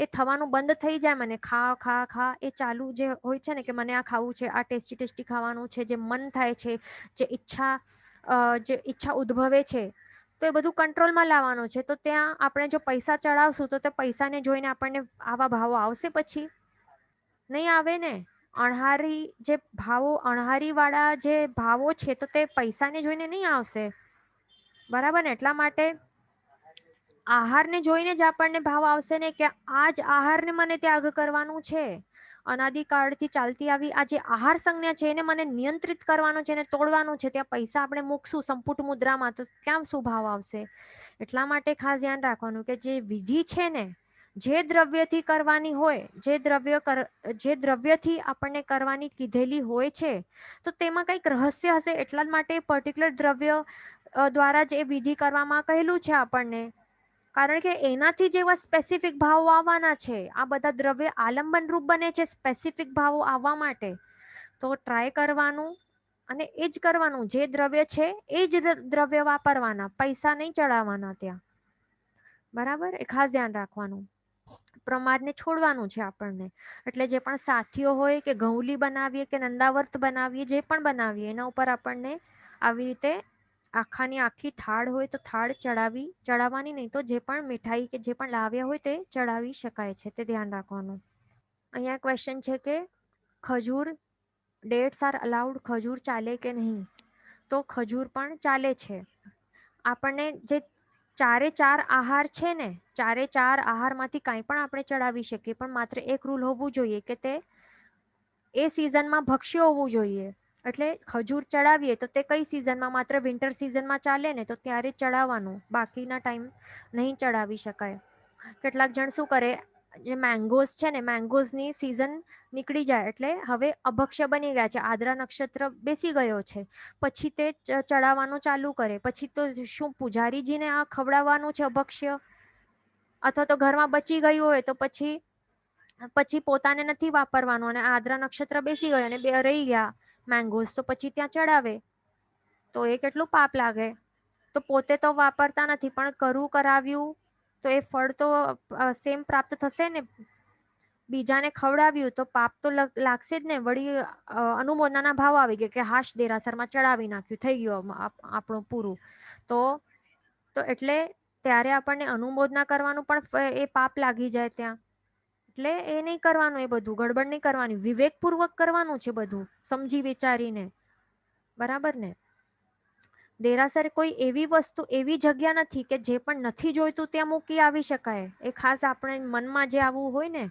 એ થવાનું બંધ થઈ જાય. મને ખા ખા ખા એ ચાલુ જે હોય છે ને, કે મને આ ખાવું છે, આ ટેસ્ટી ટેસ્ટી ખાવાનું છે, જે મન થાય છે, જે ઈચ્છા ઉદ્ભવે છે, તો એ બધું કંટ્રોલમાં લાવવાનું છે. તો ત્યાં આપણે જો પૈસા ચડાવશું, તો તે પૈસાને જોઈને આપણને આવા ભાવો આવશે? પછી નહીં આવે ને. અણહારી વાળા જે ભાવો છે, તો તે પૈસાને જોઈને નહીં આવશે, બરાબર ને. એટલા માટે આહારને જોઈને જ આપણને ભાવ આવશે ને, કે આ જ આહારને મને ત્યાગ કરવાનું છે. અનાદિકાળથી ચાલતી આવી આ જે આહાર સંજ્ઞા છે, એને મને નિયંત્રિત કરવાનું છે, એને તોડવાનું છે. ત્યાં પૈસા આપણે મૂકશું સંપુટ મુદ્રામાં, તો ક્યાં શું ભાવ આવશે? એટલા માટે ખાસ ધ્યાન રાખવાનું કે જે વિધિ છે ને, જે દ્રવ્યથી કરવાની હોય, જે દ્રવ્યથી આપણને કરવાની કીધેલી હોય છે, તો તેમાં કંઈક રહસ્ય હશે. એટલા જ માટે પર્ટિક્યુલર દ્રવ્ય દ્વારા જ એ વિધિ કરવામાં કહેલું છે આપણને, કારણ કે એનાથી જેવા સ્પેસિફિક ભાવો આવવાના છે. આ બધા દ્રવ્ય આલંબન રૂપ બને છે સ્પેસિફિક ભાવો આવવા માટે. તો ટ્રાય કરવાનું અને એ જ કરવાનું. જે દ્રવ્ય છે એ જ દ્રવ્ય વાપરવાના, પૈસા નહીં ચડાવવાના ત્યાં, બરાબર. એ ખાસ ધ્યાન રાખવાનું. પ્રમાદને છોડવાનું છે આપણને. એટલે જે પણ સાથીઓ હોય, કે ઘઉલી બનાવીએ કે નંદાવર્ત બનાવીએ, જે પણ બનાવીએ, એના ઉપર આપણને આવી રીતે આખાની આખી થાળ હોય તો થાળ ચડાવવાની, નહીં તો જે પણ મીઠાઈ કે જે પણ લાવ્યા હોય તે ચડાવી શકાય છે. તે ધ્યાન રાખવાનું. અહીંયા ક્વેશ્ચન છે કે ખજૂર, ડેટ્સ આર અલાઉડ, ખજૂર ચાલે કે નહીં? તો ખજૂર પણ ચાલે છે. આપણને જે ચારે ચાર આહાર છે ને, ચારે ચાર આહારમાંથી કાંઈ પણ આપણે ચડાવી શકીએ, પણ માત્ર એક રૂલ હોવું જોઈએ કે તે એ સિઝનમાં ભક્ષ્ય હોવું જોઈએ. એટલે ખજૂર ચડાવીએ તો તે કઈ સિઝનમાં? માત્ર વિન્ટર સિઝનમાં ચાલે ને, તો ત્યારે ચડાવવાનું, બાકીના ટાઈમ નહીં ચડાવી શકાય. કેટલાક જણ શું કરે, જે મેંગોઝ છે ને, મેંગોઝની સિઝન નીકળી જાય એટલે હવે અભક્ષ્ય બની ગયા છે, આદ્રા નક્ષત્ર બેસી ગયો છે, પછી તે ચડાવવાનું ચાલુ કરે. પછી તો શું પૂજારીજીને આ ખવડાવવાનું છે અભક્ષ્ય? અથવા તો ઘરમાં બચી ગયું હોય તો પછી પોતાને નથી વાપરવાનું, અને આદ્રા નક્ષત્ર બેસી ગયો અને બે રહી ગયા મેંગોઝ, તો પછી ત્યાં ચડાવે, તો એ કેટલું પાપ લાગે. તો પોતે તો વાપરતા નથી, પણ કરાવ્યું તો એ ફળ તો સેમ પ્રાપ્ત થશે ને. બીજાને ખવડાવ્યું તો પાપ તો લાગશે જ ને. વળી અનુમોદનાના ભાવ આવી ગયા કે હાશ, દેરાસરમાં ચડાવી નાખ્યું, થઈ ગયું આપણું પૂરું. તો એટલે ત્યારે આપણને અનુમોદના કરવાનું પણ એ પાપ લાગી જાય ત્યાં. એટલે એ નહીં કરવાનું, એ બધું ગડબડ નહીં કરવાની, વિવેકપૂર્વક કરવાનું છે બધું, સમજી વિચારીને, બરાબર ને. દેરાસર કોઈ એવી વસ્તુ, એવી જગ્યા નથી કે જે પણ નથી જોઈતું ત્યાં મૂકી આવી શકાય. એ ખાસ આપણે મનમાં જે આવવું હોય ને,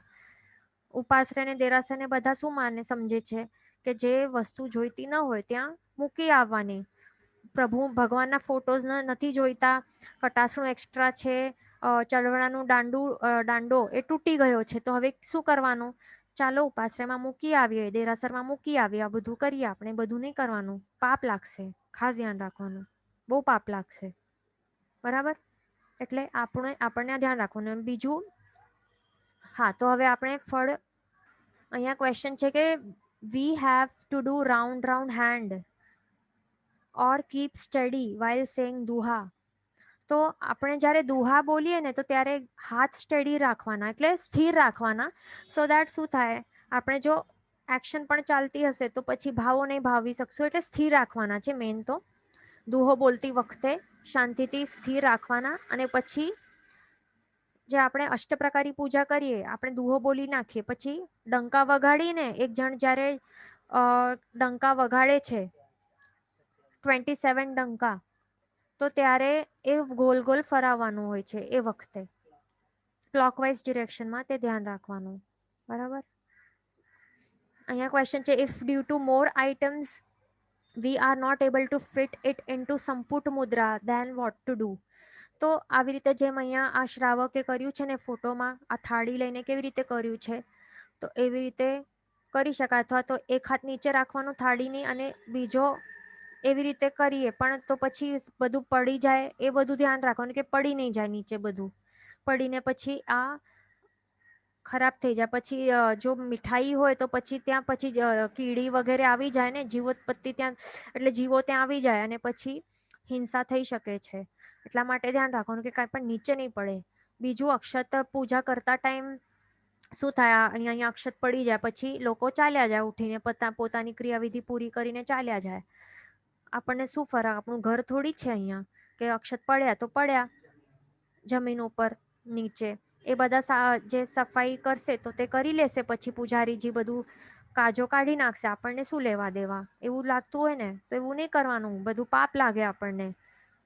ઉપાશ્રય ને દેરાસર ને બધા શું માને સમજે છે કે જે વસ્તુ જોઈતી ન હોય ત્યાં મૂકી આવવાની. ભગવાનના ફોટોઝ નથી જોઈતા, કટાસણું એક્સ્ટ્રા છે, ચળવળાનું દાંડો એ તૂટી ગયો છે, તો હવે શું કરવાનું? ચાલો ઉપાશ્રયમાં મૂકી આવીએ, દેરાસરમાં મૂકી આવીએ, આ બધું કરીએ આપણે. બધું નહીં કરવાનું, પાપ લાગશે. ખાસ ધ્યાન રાખવાનું, બહુ પાપ લાગશે, બરાબર. એટલે આપણને ધ્યાન રાખવાનું. બીજું, હા, તો હવે આપણે ફળ, અહીંયા ક્વેશ્ચન છે કે we have to do round hand or keep study while saying દુહા. તો આપણે જ્યારે દુહા બોલીએ ને, તો ત્યારે હાથ સ્ટડી રાખવાના, એટલે સ્થિર રાખવાના. સો દેટ શું થાય, આપણે જો એક્શન પણ ચાલતી હશે તો પછી ભાવો નહીં ભાવી શકશું, એટલે સ્થિર રાખવાના છે મેન તો. દુહો બોલતી વખતે શાંતિથી સ્થિર રાખવાના. અને પછી જે આપણે અષ્ટપ્રકારી પૂજા કરીએ, આપણે દુહો બોલી નાખીએ, પછી ડંકા વગાડીને એક જણ જ્યારે ડંકા વગાડે છે 27 ડંકા, તો ત્યારે એ ગોલ ગોલ ફરાવવાનું હોય છે એ વખતે. ક્લોકવાઇઝ ડિરેક્શનમાં તે ધ્યાન રાખવાનું. બરાબર. અહીંયા ક્વેશ્ચન છે, if due to more items we are not able to fit it into સંપુટ મુદ્રા ધેન વોટ ટુ ડુ. તો આવી રીતે જેમ અહીંયા આ શ્રાવકે કર્યું છે ને ફોટોમાં, આ થાળી લઈને કેવી રીતે કર્યું છે, તો એવી રીતે કરી શકાય. અથવા તો એક હાથ નીચે રાખવાનું થાળીની અને બીજો એવી રીતે કરીએ, પણ તો પછી બધું પડી જાય એ બધું ધ્યાન રાખવાનું કે પડી નહીં જાય નીચે, બધું પડીને પછી આ ખરાબ થઈ જાય. પછી જો મીઠાઈ હોય તો પછી ત્યાં પછી કીડી વગેરે આવી જાય ને, જીવોત્પત્તિ ત્યાં, એટલે જીવો ત્યાં આવી જાય અને પછી હિંસા થઈ શકે છે. એટલા માટે ધ્યાન રાખવાનું કે કાંઈ પણ નીચે નહીં પડે. બીજું, અક્ષત પૂજા કરતા ટાઈમ શું થાય, અહીંયા અક્ષત પડી જાય પછી લોકો ચાલ્યા જાય ઉઠીને, પોતાની ક્રિયાવિધિ પૂરી કરીને ચાલ્યા જાય. આપણને શું ફરક, આપણું ઘર થોડી છે અહીંયા કે અક્ષત પડ્યા તો પડ્યા જમીન ઉપર નીચે. એ બધા જે સફાઈ કરશે તો તે કરી લેશે, પછી પૂજારીજી બધું કાજો કાઢી નાખશે. આપણને શું લેવા દેવા, એવું લાગતું હોય ને તો એવું નહીં કરવાનું, બધું પાપ લાગે આપણને.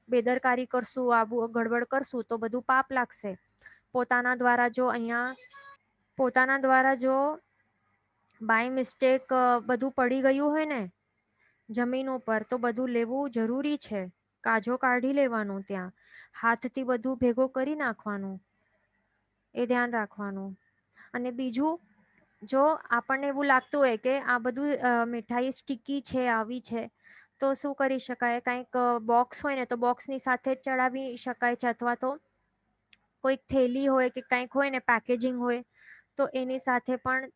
બેદરકારી કરશું, આબુ ગડબડ કરશું તો બધું પાપ લાગશે. પોતાના દ્વારા જો બાય મિસ્ટેક બધું પડી ગયું હોય ને જમીન ઉપર, તો બધું લેવું જરૂરી છે. કાજો કાઢી લેવાનું, ત્યાં હાથથી બધું ભેગો કરી નાખવાનું, એ ધ્યાન રાખવાનું. અને બીજું, જો આપણને એવું લાગતું હોય કે આ બધું મીઠાઈ સ્ટીકી છે, આવી છે, તો શું કરી શકાય, કંઈક બોક્સ હોય ને તો બોક્સની સાથે જ ચડાવી શકાય છે. અથવા તો કોઈક થેલી હોય કે કંઈક હોય ને પેકેજિંગ હોય તો એની સાથે પણ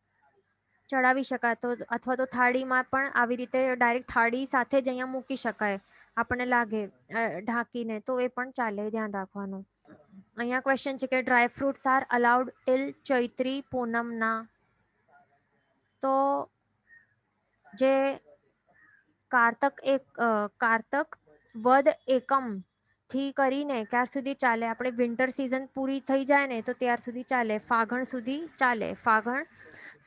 ચડાવી શકાય. તો અથવા તો થાળીમાં પણ આવી રીતે ડાયરેક્ટ થાળી સાથે જ અહીંયા મૂકી શકાય, આપણને લાગે ઢાંકીને, તો એ પણ ચાલે, ધ્યાન રાખવાનું. અહીંયા ક્વેશ્ચન છે કે dry fruits are allowed till Chaitri પૂનમના. તો જે કારતક વદ એકમ થી કરીને ક્યાર સુધી ચાલે, આપણે વિન્ટર સિઝન પૂરી થઈ જાય ને તો ત્યાર સુધી ચાલે, ફાગણ સુધી ચાલે. ફાગણ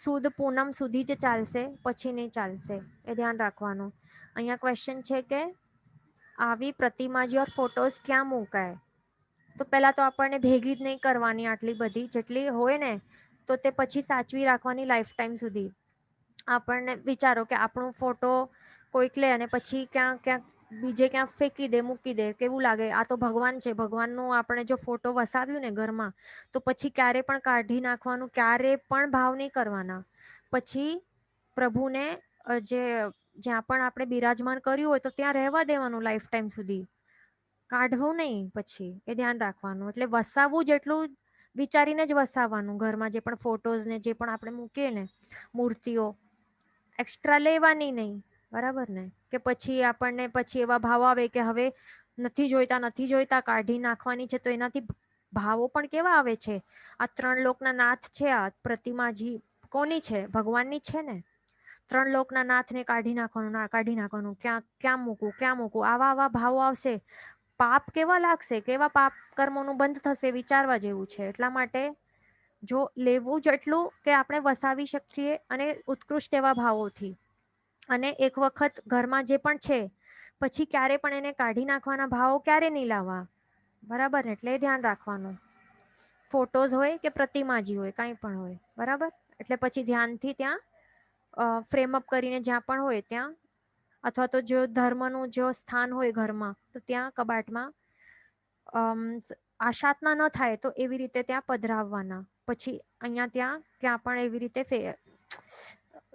સુદ પૂનમ સુધી જ ચાલશે, પછી નહીં ચાલશે, એ ધ્યાન રાખવાનું. અહીંયા ક્વેશ્ચન છે કે આવી પ્રતિમાજી ઓર ફોટોઝ ક્યાં મુકાય. તો પહેલા તો આપણને ભેગી જ નહીં કરવાની આટલી બધી, જેટલી હોય ને તો તે પછી સાચવી રાખવાની લાઈફ ટાઈમ સુધી. આપણને વિચારો કે આપણો ફોટો કોઈક લે અને પછી ક્યાંક બીજે ક્યાં ફેંકી દે, મૂકી દે, કેવું લાગે. આ તો ભગવાન છે, ભગવાનનું આપણે જો ફોટો વસાવ્યું ને ઘરમાં, તો પછી ક્યારે પણ કાઢી નાખવાનું, ક્યારે પણ ભાવ નહીં કરવાના. પછી પ્રભુને જ્યાં પણ આપણે બિરાજમાન કર્યું હોય તો ત્યાં રહેવા દેવાનું લાઈફ ટાઈમ સુધી, કાઢવું નહીં પછી, એ ધ્યાન રાખવાનું. એટલે વસાવવું જેટલું વિચારીને જ વસાવવાનું. ઘરમાં જે પણ ફોટોઝ ને જે પણ આપણે મૂકીએ ને મૂર્તિઓ, એક્સ્ટ્રા લેવાની નહીં. બરાબર ને, કે પછી આપણને પછી એવા ભાવ આવે કે હવે નથી જોઈતા કાઢી નાખવાની છે, તો એનાથી ભાવો પણ કેવા આવે છે. આ 3 લોકના નાથ છે, આ પ્રતિમાજી કોની છે, ભગવાનની છે ને. 3 લોકના નાથને કાઢી નાખવાનું, ક્યાં મૂકું, આવા ભાવો આવશે. પાપ કેવા લાગશે, કેવા પાપ કર્મોનું બંધ થશે, વિચારવા જેવું છે. એટલા માટે જો લેવું જેટલું કે આપણે વસાવી શકીએ, અને ઉત્કૃષ્ટ એવા ભાવોથી, અને એક વખત ઘરમાં જે પણ છે પછી ક્યારે પણ એને કાઢી નાખવાના ભાવો ક્યારે નહીં લાવવા. બરાબર ને, એટલે ધ્યાન રાખવાનું. ફોટોઝ હોય કે પ્રતિમાજી હોય, કાંઈ પણ હોય. બરાબર, એટલે પછી ધ્યાનથી ત્યાં ફ્રેમઅપ કરીને જ્યાં પણ હોય ત્યાં, અથવા તો જો ધર્મનું જો સ્થાન હોય ઘરમાં તો ત્યાં કબાટમાં આશાતના ન થાય તો એવી રીતે ત્યાં પધરાવવાના. પછી અહીંયા ક્યાં પણ એવી રીતે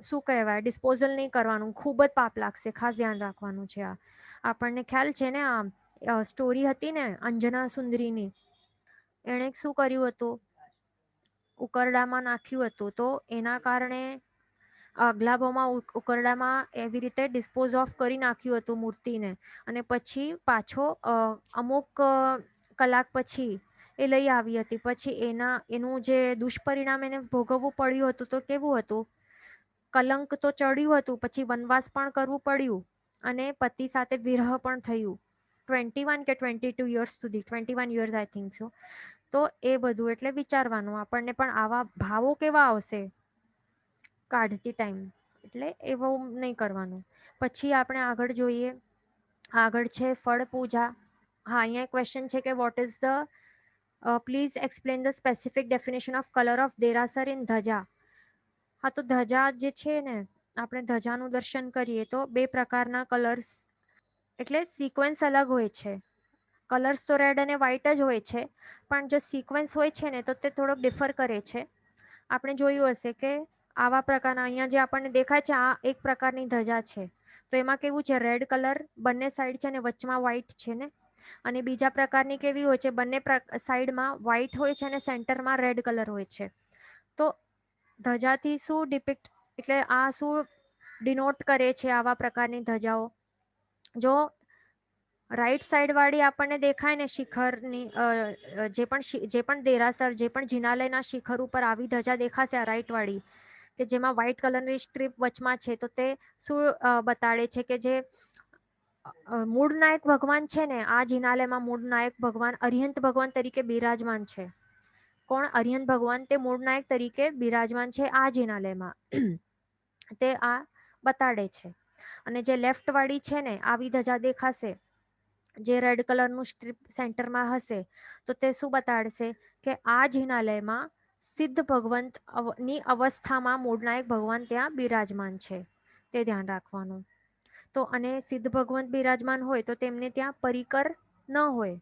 શું કહેવાય, ડિસ્પોઝલ નહીં કરવાનું. ખૂબ જ પાપ લાગશે, ખાસ ધ્યાન રાખવાનું છે. આ આપણને ખ્યાલ છે ને, આ સ્ટોરી હતી ને અંજના સુંદરીની, એણે શું કર્યું હતું, ઉકરડામાં નાખ્યું હતું, તો એના કારણે ગ્લાબોમાં ઉકરડામાં એવી રીતે ડિસ્પોઝ ઓફ કરી નાખ્યું હતું મૂર્તિને, અને પછી પાછો અમુક કલાક પછી એ લઈ આવી હતી. પછી એનું જે દુષ્પરિણામ એને ભોગવવું પડ્યું હતું, તો કેવું હતું, કલંક તો ચડ્યું હતું, પછી વનવાસ પણ કરવું પડ્યું, અને પતિ સાથે વિરહ પણ થયું 21 કે 22 યર્સ સુધી, 21 યર્સ આઈ થિંક સો. તો એ બધું એટલે વિચારવાનું, આપણને પણ આવા ભાવો કેવા આવશે કાઢતી ટાઈમ, એટલે એવું નહીં કરવાનું. પછી આપણે આગળ જોઈએ, આગળ છે ફળ પૂજા. હા, અહીંયા ક્વેશ્ચન છે કે what is the please explain the specific definition of colour of દેરાસર ઇન ધજા. હા, તો ધજા જે છે ને, આપણે ધજાનું દર્શન કરીએ તો બે પ્રકારના કલર્સ, એટલે સિક્વન્સ અલગ હોય છે. કલર્સ તો રેડ અને વ્હાઈટ જ હોય છે, પણ જો સિક્વન્સ હોય છે ને તો તે થોડોક ડિફર કરે છે. આપણે જોયું હશે કે આવા પ્રકારના અહીંયા જે આપણને દેખાય છે આ એક પ્રકારની ધજા છે. તો એમાં કેવું છે, રેડ કલર બંને સાઈડ છે ને વચમાં વ્હાઈટ છે ને. અને બીજા પ્રકારની કેવી હોય છે, બંને સાઈડમાં વ્હાઈટ હોય છે અને સેન્ટરમાં રેડ કલર હોય છે. તો ધજાથી શું ડિપિક્ટ, એટલે આ શું ડિનોટ કરે છે આવા પ્રકારની ધજાઓ. જો રાઈટ સાઈડ વાળી આપણને દેખાય ને શિખરની, જે પણ દેરાસર, જે પણ જિનાલયના શિખર ઉપર આવી ધજા દેખાશે આ રાઈટ વાળી, કે જેમાં વ્હાઈટ કલરની સ્ટ્રીપ વચમાં છે, તો તે શું બતાડે છે કે જે મૂળ નાયક ભગવાન છે ને, આ જિનાલયમાં મૂળ નાયક ભગવાન અરિહંત ભગવાન તરીકે બિરાજમાન છે. કોણ? અરિહંત ભગવાન, તે મૂળ નાયક તરીકે બિરાજમાન છે આ જિનાલયમાં. તે આ બતાડે છે. અને જે લેફ્ટ વાળી છે ને, આવી ધજા દેખાશે જે રેડ કલરનું સ્ટ્રીપ સેન્ટરમાં હશે, તો તે શું બતાડશે કે આ જિનાલયમાં સિદ્ધ ભગવંત ની અવસ્થામાં મૂળ નાયક ભગવાન ત્યાં બિરાજમાન છે. તે ધ્યાન રાખવાનું. તો અને સિદ્ધ ભગવંત બિરાજમાન હોય તો તેમને ત્યાં પરિકર ન હોય,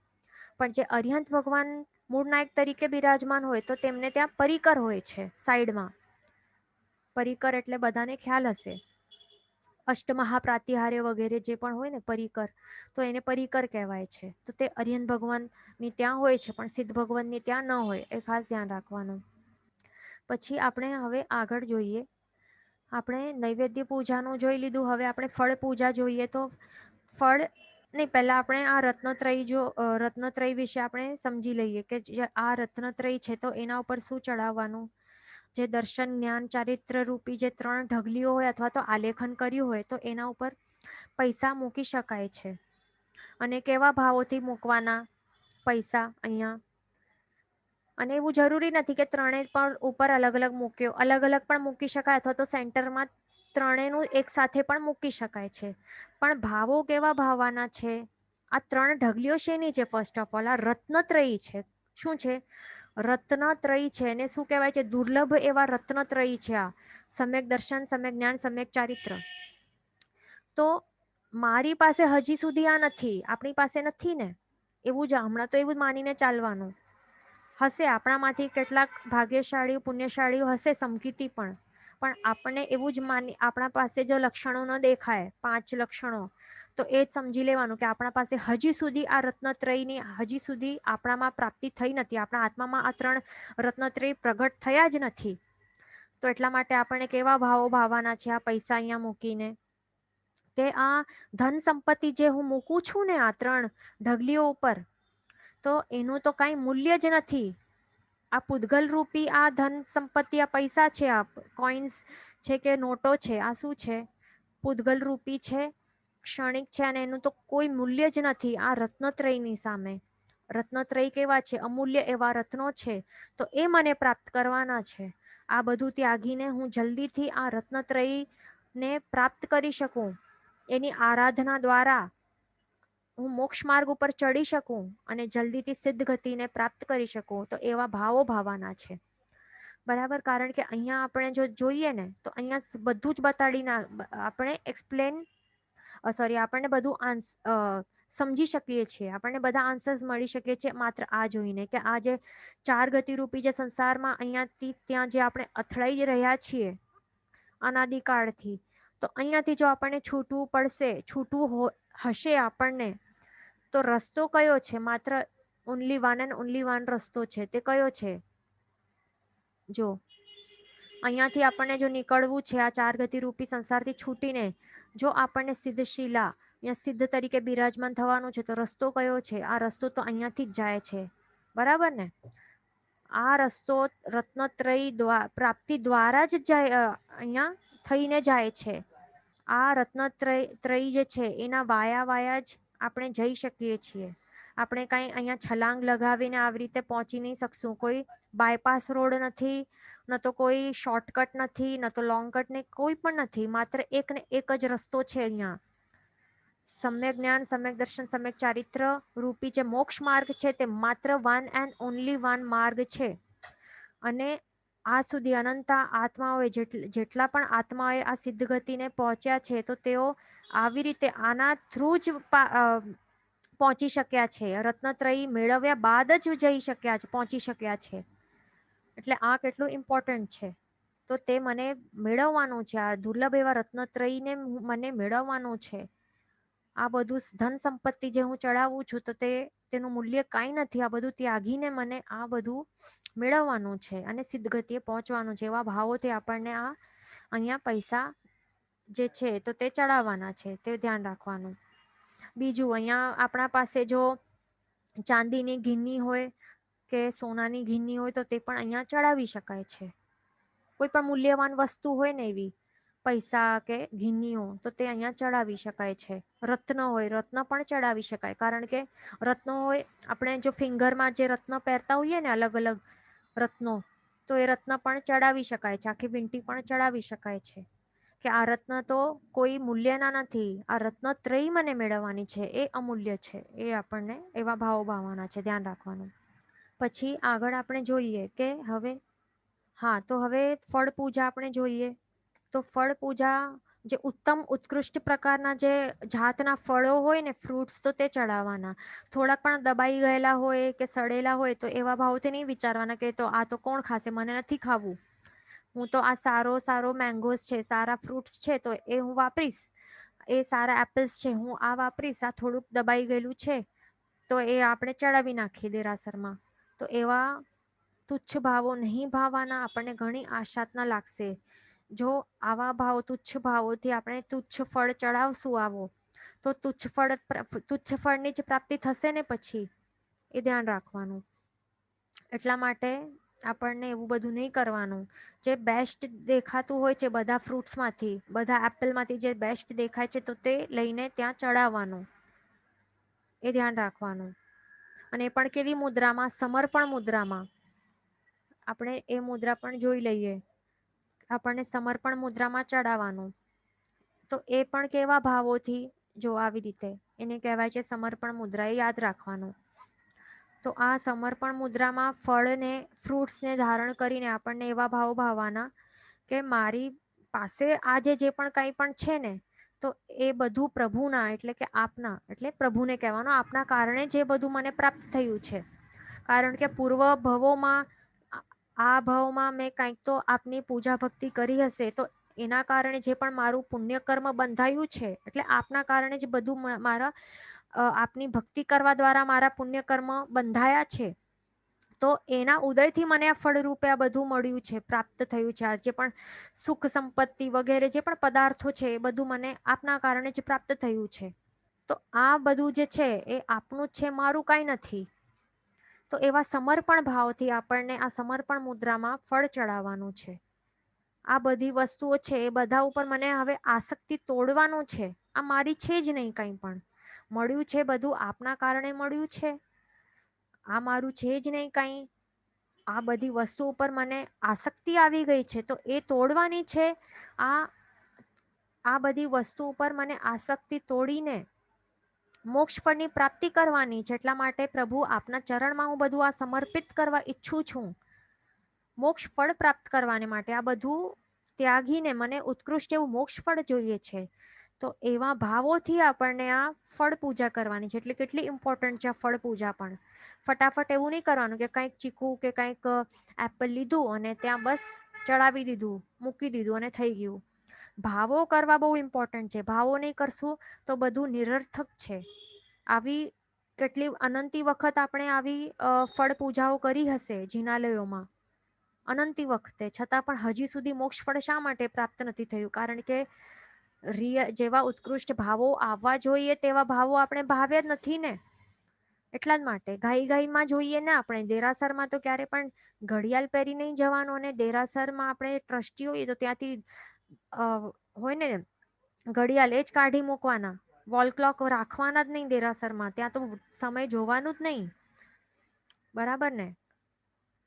પણ જે અરિહંત ભગવાન મૂળ નાયક તરીકે બિરાજમાન હોય તો તેમને ત્યાં પરિકર હોય છે સાઈડમાં. પરિકર એટલે બધાને ખ્યાલ હશે, અષ્ટમહાપ્રાતિહાર્ય વગેરે જે પણ હોય ને પરિકર, તો એને પરિકર કહેવાય છે. તો તે અરિહંત ભગવાન ની ત્યાં હોય છે, પણ સિદ્ધ ભગવાન ની ત્યાં ન હોય, એ ખાસ ધ્યાન રાખવાનું. પછી આપણે હવે આગળ જોઈએ. આપણે નૈવેદ્ય પૂજાનું જોઈ લીધું, હવે આપણે ફળ પૂજા જોઈએ. તો ફળ નહીં, પહેલા આપણે આ રત્નત્રય વિશે આપણે સમજી લઈએ કે આ રત્નત્રય છે તો એના ઉપર શું ચડાવવાનું. જે દર્શન, જ્ઞાન, ચારિત્ર રૂપી જે 3 ઢગલીઓ હોય અથવા તો આલેખન કર્યું હોય, તો એના ઉપર પૈસા મૂકી શકાય છે. અને કેવા ભાવોથી મૂકવાના પૈસા અહીંયા. અને એવું જરૂરી નથી કે ત્રણેય પણ ઉપર અલગ અલગ મૂક્યો, અલગ અલગ પણ મૂકી શકાય, અથવા તો સેન્ટરમાં ત્રણેયનું એક સાથે પણ મૂકી શકાય છે. પણ ભાવો કેવા ભાવવાના છે? આ 3 ઢગલીઓ શેની છે? ફર્સ્ટ ઓફ ઓલ, આ રત્નત્રયી છે. શું છે? રત્નત્રયી છે. એને શું કહેવાય છે? દુર્લભ એવા રત્નત્રયી છે આ. સમ્યક દર્શન, સમ્યક જ્ઞાન, સમ્યક ચારિત્ર. તો મારી પાસે હજી સુધી આ નથી, આપણી પાસે નથી ને, એવું જ હમણાં તો એવું જ માનીને ચાલવાનું. હશે આપણામાંથી કેટલાક ભાગ્યશાળી પુણ્યશાળીઓ હશે સમકીતી પણ આપણને એવું જ માની, આપણા પાસે જો લક્ષણો ન દેખાય 5 લક્ષણો, તો એ જ સમજી લેવાનું કે આપણા પાસે હજી સુધી આ રત્નત્રયની હજી સુધી આપણામાં પ્રાપ્તિ થઈ નથી. આપણા આત્મામાં આ 3 રત્નત્રય પ્રગટ થયા જ નથી. તો એટલા માટે આપણને કેવા ભાવો ભાવવાના છે આ પૈસા અહીંયા મૂકીને, કે આ ધન સંપત્તિ જે હું મૂકું છું ને આ 3 ઢગલીઓ ઉપર, તો એનું તો કઈ મૂલ્ય જ નથી. આ પૂતગલ રૂપી આ ધન સંપત્તિ, આ પૈસા છે, આ કોઈન્સ છે કે નોટો છે, આ શું છે? પૂતગલ રૂપી છે, ક્ષણિક છે, અને એનું તો કોઈ મૂલ્ય જ નથી આ રત્નત્રયની સામે. રત્નત્રય કેવા છે? અમૂલ્ય એવા રત્નો છે. તો એ મને પ્રાપ્ત કરવાના છે. આ બધું ત્યાગીને હું જલ્દીથી આ રત્નત્રયને પ્રાપ્ત કરી શકું, એની આરાધના દ્વારા હું મોક્ષ માર્ગ ઉપર ચડી શકું અને જલ્દીથી સિદ્ધ ગતિને પ્રાપ્ત કરી શકું. તો એવા ભાવો ભાવવાના છે. બરાબર? કારણ કે અહીંયા આપણે જો જોઈએ ને, તો અહીંયા બધું જ બતાડીને આપણે આપણને બધું સમજી શકીએ છીએ. આપણને બધા આન્સર્સ મળી શકે છે માત્ર આ જોઈને, કે આ જે 4 ગતિરૂપી જે સંસારમાં અહીંયાથી ત્યાં જે આપણે અથડાઈ રહ્યા છીએ અનાદિકાળથી, તો અહીંયાથી જો આપણને છૂટવું પડશે, છૂટવું હશે આપણને, તો રસ્તો કયો છે? માત્ર only one and only one રસ્તો છે. તે કયો છે? જો અહીંયાથી આપણને જો નીકળવું છે આ 4 ગતિરૂપી સંસારથી છૂટીને, જો આપણને સિદ્ધશીલા યા સિદ્ધ તરીકે બિરાજમાન થવાનું છે, તો રસ્તો કયો છે? આ રસ્તો તો અહીંયાથી જ જાય છે. બરાબર ને? આ રસ્તો રત્નત્રય પ્રાપ્તિ દ્વારા જ જાય, અહીંયા થઈને જાય છે. આ રત્નત્રય જે છે એના વાયા વાયા જ આપણે જઈ શકીએ છીએ. આપણે કઈ અહીંયા છલાંગ લગાવીને આવી રીતે પહોંચી નહીં શકશું. કોઈ બાયપાસ રોડ નથી, ન તો કોઈ શોર્ટકટ નથી, ન તો લોંગ કટ, ને કોઈ પણ નથી. માત્ર એક ને એક જ રસ્તો છે અહીંયા, સમ્યક જ્ઞાન, સમ્યક દર્શન, સમ્યક ચારિત્ર રૂપી જે મોક્ષ માર્ગ છે તે માત્ર વન એન્ડ ઓનલી વન માર્ગ છે. અને આ સુધી અનંતા આત્માઓએ જેટલા પણ આત્માઓએ આ સિદ્ધ ગતિને પહોંચ્યા છે તો તેઓ આવી રીતે આના થ્રુ જ પહોંચી શક્યા છે. રત્નત્રયી મેળવ્યા બાદ જ જઈ શક્યા છે, પહોંચી શક્યા છે. એટલે આ કેટલું ઇમ્પોર્ટન્ટ છે. તો તે મને મેળવવાનું છે. આ દુર્લભ એવા રત્નત્રયીને મને મેળવવાનું છે. આ બધું ધન સંપત્તિ જે હું ચડાવું છું તો તેનું મૂલ્ય કાંઈ નથી. આ બધું ત્યાગીને મને આ બધું મેળવવાનું છે અને સિદ્ધ ગતિએ પહોંચવાનું છે. એવા ભાવોથી આપણને આ અહીંયા પૈસા જે છે તો તે ચડાવવાના છે, તે ધ્યાન રાખવાનું. બીજું, અહીંયા આપણા પાસે જો ચાંદીની ઘીની હોય કે સોનાની ઘીની હોય તો તે પણ અહીંયા ચડાવી શકાય છે. કોઈ પણ મૂલ્યવાન વસ્તુ હોય ને એવી પૈસા કે ઘીનીઓ તો તે અહીંયા ચડાવી શકાય છે. રત્ન હોય, રત્ન પણ ચડાવી શકાય. કારણ કે રત્નો હોય, આપણે જો ફિંગરમાં જે રત્ન પહેરતા હોઈએ ને અલગ અલગ રત્નો, તો એ રત્ન પણ ચડાવી શકાય છે. આખી વીંટી પણ ચડાવી શકાય છે કે આ રત્ન તો કોઈ મૂલ્યના નથી, આ રત્નત્રયી મને મેળવવાની છે, એ અમૂલ્ય છે. એ આપણને એવા ભાવો ભાવવાના છે, ધ્યાન રાખવાનું. પછી આગળ આપણે જોઈએ કે હવે તો હવે ફળ પૂજા આપણે જોઈએ. તો ફળ પૂજા જે ઉત્તમ ઉત્કૃષ્ટ પ્રકારના જે જાતના ફળો હોય ને, ફ્રૂટ્સ, તો તે ચડાવવાના. થોડાક પણ દબાઈ ગયેલા હોય કે સડેલા હોય તો એવા ભાવથી નહીં વિચારવાના કે તો આ તો કોણ ખાશે, મને નથી ખાવું. હું તો આ સારો મેંગોસ છે, સારા ફ્રૂટ્સ છે તો એ હું વાપરીશ. એ સારા એપલ્સ છે, હું આ વાપરીશ. આ થોડુંક દબાઈ ગયેલું છે તો એ આપણે ચડાવી નાખીએ દેરાસરમાં. તો એવા તુચ્છ ભાવો નહીં ભાવવાના. આપણને ઘણી આશાતના લાગશે જો આવા ભાવ, તુચ્છ ભાવોથી આપણે તુચ્છ ફળ ચડાવશું આવો તો તુચ્છ ફળની જ પ્રાપ્તિ થશે ને પછી. એ ધ્યાન રાખવાનું. એટલા માટે આપણને એવું બધું નહીં કરવાનું. જે બેસ્ટ દેખાતું હોય છે બધા ફ્રૂટ્સમાંથી, બધા એપલમાંથી જે બેસ્ટ દેખાય છે તો તે લઈને ત્યાં ચડાવવાનું. એ ધ્યાન રાખવાનું. અને એ પણ કેવી મુદ્રામાં? સમર્પણ મુદ્રામાં. આપણે એ મુદ્રા પણ જોઈ લઈએ. આપણને સમર્પણ મુદ્રામાં ચડાવવાનું. તો એ પણ કેવા ભાવોથી? જો આવી રીતે એને કહેવાય છે સમર્પણ મુદ્રા. એ યાદ રાખવાનું. તો આ સમર્પણ મુદ્રામાં ફળને, ફ્રૂટ્સને ધારણ કરીને આપણને એવા ભાવ ભાવવાના કે મારી પાસે આજે જે પણ કંઈ પણ છે ને તો એ બધું પ્રભુના, એટલે કે આપના, એટલે પ્રભુને કહેવાનું, આપના કારણે જે બધું મને પ્રાપ્ત થયું છે. કારણ કે પૂર્વ ભવોમાં, આ ભાવમાં મેં કંઈક તો આપની પૂજા ભક્તિ કરી હશે તો એના કારણે જે પણ મારું પુણ્ય કર્મ બંધાયું છે, એટલે આપના કારણે જ બધું મારા આપની ભક્તિ કરવા દ્વારા મારા પુણ્ય કર્મ બંધાયા છે. તો એના ઉદયથી મને આ ફળ રૂપે આ બધું મળ્યું છે, પ્રાપ્ત થયું છે. આ જે પણ સુખ સંપત્તિ વગેરે જે પણ પદાર્થો છે એ બધું મને આપના કારણે જ પ્રાપ્ત થયું છે. તો આ બધું જે છે એ આપનું જ છે, મારું કાંઈ નથી. તો એવા સમર્પણ ભાવથી આપણને આ સમર્પણ મુદ્રામાં ફળ ચડાવવાનું છે. આ બધી વસ્તુઓ છે એ બધા ઉપર મને હવે આસક્તિ તોડવાનું છે. આ મારી છે જ નહીં. કંઈ પણ મળ્યું છે બધું આપના કારણે મળ્યું છે. આ મારું છે જ નહીં કંઈ. આ બધી વસ્તુ ઉપર મને આસક્તિ આવી ગઈ છે તો એ તોડવાની છે. આ બધી વસ્તુ ઉપર મને આસક્તિ તોડીને મોક્ષ ફળની પ્રાપ્તિ કરવાની છે. એટલા માટે પ્રભુ આપના ચરણમાં હું બધું આ સમર્પિત કરવા ઈચ્છું છું. મોક્ષ ફળ પ્રાપ્ત કરવાને માટે આ બધું ત્યાગીને મને ઉત્કૃષ્ટ એવું મોક્ષ ફળ જોઈએ છે. તો એવા ભાવોથી આપણને આ ફળ પૂજા કરવાની છે. એટલે કેટલી ઇમ્પોર્ટન્ટ છે આ ફળ પૂજા પણ. ફટાફટ એવું નહીં કરવાનું કે કંઈક ચીકુ કે કંઈક એપલ લીધું અને ત્યાં બસ ચડાવી દીધું, મૂકી દીધું અને થઈ ગયું. ભાવો કરવા બહુ ઇમ્પોર્ટન્ટ છે. ભાવો નહીં કરશું તો બધું નિરર્થક છે. આવી કેટલી અનંતી વખત આપણે આવી ફળ પૂજાઓ કરી હશે જિનાલયોમાં, અનંતી વખતે, છતાં પણ હજી સુધી મોક્ષ ફળ શા માટે પ્રાપ્ત નથી થયું? કારણ કે જેવા ઉત્કૃષ્ટ ભાવો આવવા જોઈએ તેવા ભાવો આપણે ભાવ્યા જ નથી ને. એટલા જ માટે ગાઈમાં જોઈએ ને, આપણે દેરાસરમાં તો ક્યારે પણ ઘડિયાળ પહેરી નહીં જવાનું. અને દેરાસરમાં આપણે ટ્રસ્ટી હોઈએ તો ત્યાંથી હોય ને ઘડિયાળ એ જ કાઢી મૂકવાના. વોલ ક્લોક રાખવાના જ નહીં દેરાસરમાં. ત્યાં તો સમય જોવાનું જ નહીં. બરાબર ને?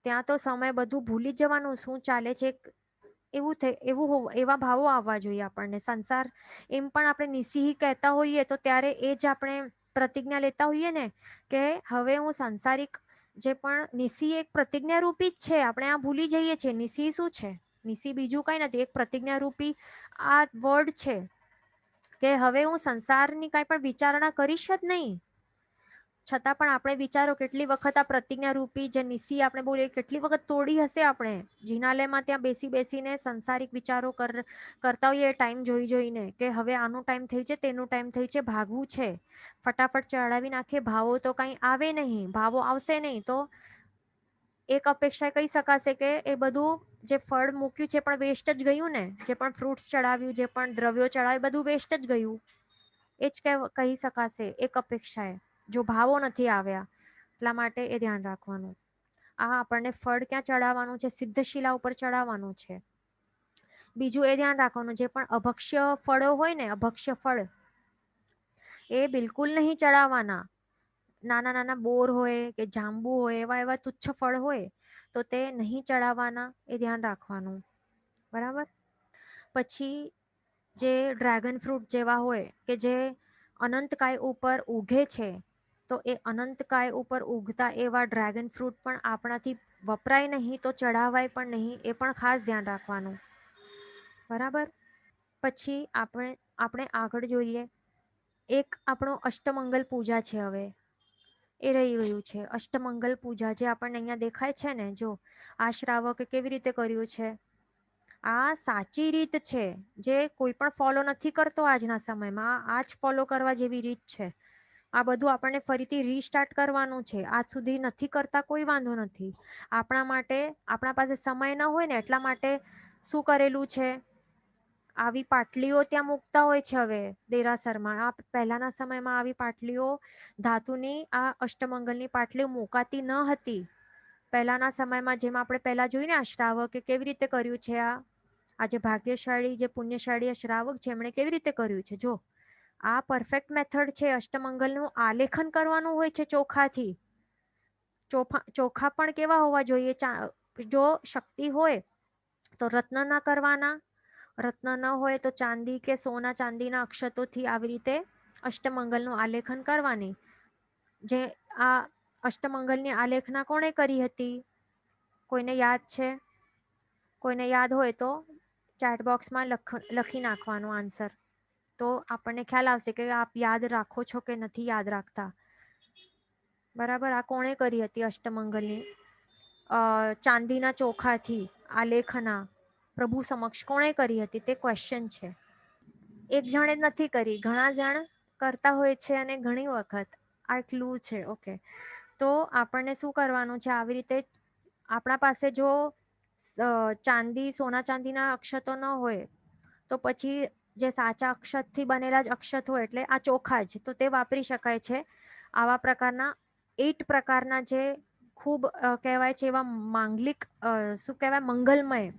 ત્યાં તો સમય બધું ભૂલી જવાનું, શું ચાલે છે એવા ભાવો આવવા જોઈએ આપણને. સંસાર એમ પણ આપણે નિસીહી કહેતા હોઈએ તો ત્યારે એ જ આપણે પ્રતિજ્ઞા લેતા હોઈએ ને કે હવે હું સાંસારિક જે પણ નિસી એક પ્રતિજ્ઞા રૂપી જ છે. આપણે આ ભૂલી જઈએ છીએ. નિસી શું છે? નિસી બીજું કઈ નથી, એક પ્રતિજ્ઞા રૂપી આ વર્ડ છે કે હવે હું સંસારની કઈ પણ વિચારણા કરીશ જ નહીં. છતાં પણ આપણે વિચારો કેટલી વખત આ પ્રતિજ્ઞા રૂપી જે નિસી આપણે બોલીએ કેટલી વખત તોડી હશે. આપણે જિનાલયમાં ત્યાં બેસી બેસીને સંસારિક વિચારો કરતા હોઈએ ટાઈમ જોઈ જોઈને કે હવે આનું ટાઈમ થઈ છે, તેનું ટાઈમ થઈ છે, ભાગવું છે, ફટાફટ ચડાવી નાખીએ. ભાવો તો કઈ આવે નહીં, ભાવો આવશે નહીં તો એક અપેક્ષા કહી શકાશે કે એ બધું જે ફળ મૂક્યું છે પણ વેસ્ટ જ ગયું ને. જે પણ ફ્રૂટ્સ ચડાવ્યું, જે પણ દ્રવ્યો ચડાવ્યું, બધું વેસ્ટ જ ગયું. એ જ કહી શકાશે એક અપેક્ષાએ, જો ભાવો નથી આવ્યા. એટલા માટે એ ધ્યાન રાખવાનું. આ આપણને ફળ ક્યાં ચડાવવાનું છે? સિદ્ધશિલા ઉપર ચડાવવાનું છે. બીજું એ ધ્યાન રાખવાનું, જે પણ અભક્ષ્ય ફળો હોય ને, અભક્ષ્ય ફળ એ બિલકુલ નહીં ચડાવવાના. નાના નાના બોર હોય કે જાંબુ હોય, એવા એવા તુચ્છ ફળ હોય તો તે નહીં ચડાવવાના. એ ધ્યાન રાખવાનું. બરાબર. પછી જે ડ્રેગન ફ્રૂટ જેવા હોય કે જે અનંતકાય ઉપર ઉગે છે, તો એ અનંતકાય ઉપર ઉગતા એવા ડ્રેગન ફ્રૂટ પણ આપણાથી વપરાય નહીં તો ચઢાવાય પણ નહીં. એ પણ ખાસ ધ્યાન રાખવાનું. બરાબર. પછી આપણે આગળ જોઈએ. એક આપણો અષ્ટમંગલ પૂજા છે. હવે એ રહી ગયું છે અષ્ટમંગલ પૂજા, જે આપણને અહીંયા દેખાય છે ને. જો આ શ્રાવકે કેવી રીતે કર્યું છે, આ સાચી રીત છે જે કોઈ પણ ફોલો નથી કરતો આજના સમયમાં. આ જ ફોલો કરવા જેવી રીત છે. આ બધું આપણને ફરીથી રીસ્ટાર્ટ કરવાનું છે. આજ સુધી નથી કરતા, કોઈ વાંધો નથી. આપણા માટે આપણા પાસે સમય ન હોય ને એટલા માટે શું કરેલું છે, આવી પાટલીઓ ત્યાં મૂકતા હોય છે. હવે દેરાસરમાં પહેલાના સમયમાં આવી પાટલીઓ ધાતુની આ અષ્ટમંગલની પાટલીઓ મુકાતી ન હતી. પહેલાના સમયમાં જેમ આપણે પહેલા જોયું ને, આ શ્રાવકે કેવી રીતે કર્યું છે. આજે ભાગ્યશાળી જે પુણ્યશાળી શ્રાવક છે એમણે કેવી રીતે કર્યું છે. જો આ પરફેક્ટ મેથડ છે. અષ્ટમંગલનું આલેખન કરવાનું હોય છે ચોખાથી. ચોખા પણ કેવા હોવા જોઈએ? જો શક્તિ હોય તો રત્ન ના કરવાના, રત્ન ન હોય તો ચાંદી કે સોના ચાંદીના અક્ષતોથી આવી રીતે અષ્ટમંગલનું આલેખન કરવાની. જે આ અષ્ટમંગલની આલેખના કોણે કરી હતી? કોઈને યાદ છે? કોઈને યાદ હોય તો ચેટ બોક્સમાં લખી નાખવાનો આન્સર, તો આપણને ખ્યાલ આવશે કે આપ યાદ રાખો છો કે નથી યાદ રાખતા. બરાબર. આ કોણે કરી હતી અષ્ટમંગલની? ચાંદીના ચોખાથી આલેખના પ્રભુ સમક્ષ કોણે કરી હતી? તે ક્વેશ્ચન છે. એક જણે નથી કરી, ઘણા જણ કરતા હોય છે અને ઘણી વખત આ ક્લુ છે. ઓકે, તો આપણને શું કરવાનું છે? આવી રીતે આપણા પાસે જો ચાંદી સોના ચાંદીના અક્ષતો ન હોય તો પછી જે સાચા અક્ષતથી બનેલા જ અક્ષત હોય એટલે આ ચોખા જ, તો તે વાપરી શકાય છે. આવા પ્રકારના 8 પ્રકારના જે ખૂબ કહેવાય છે એવા માંગલિક શું કહેવાય, મંગલમય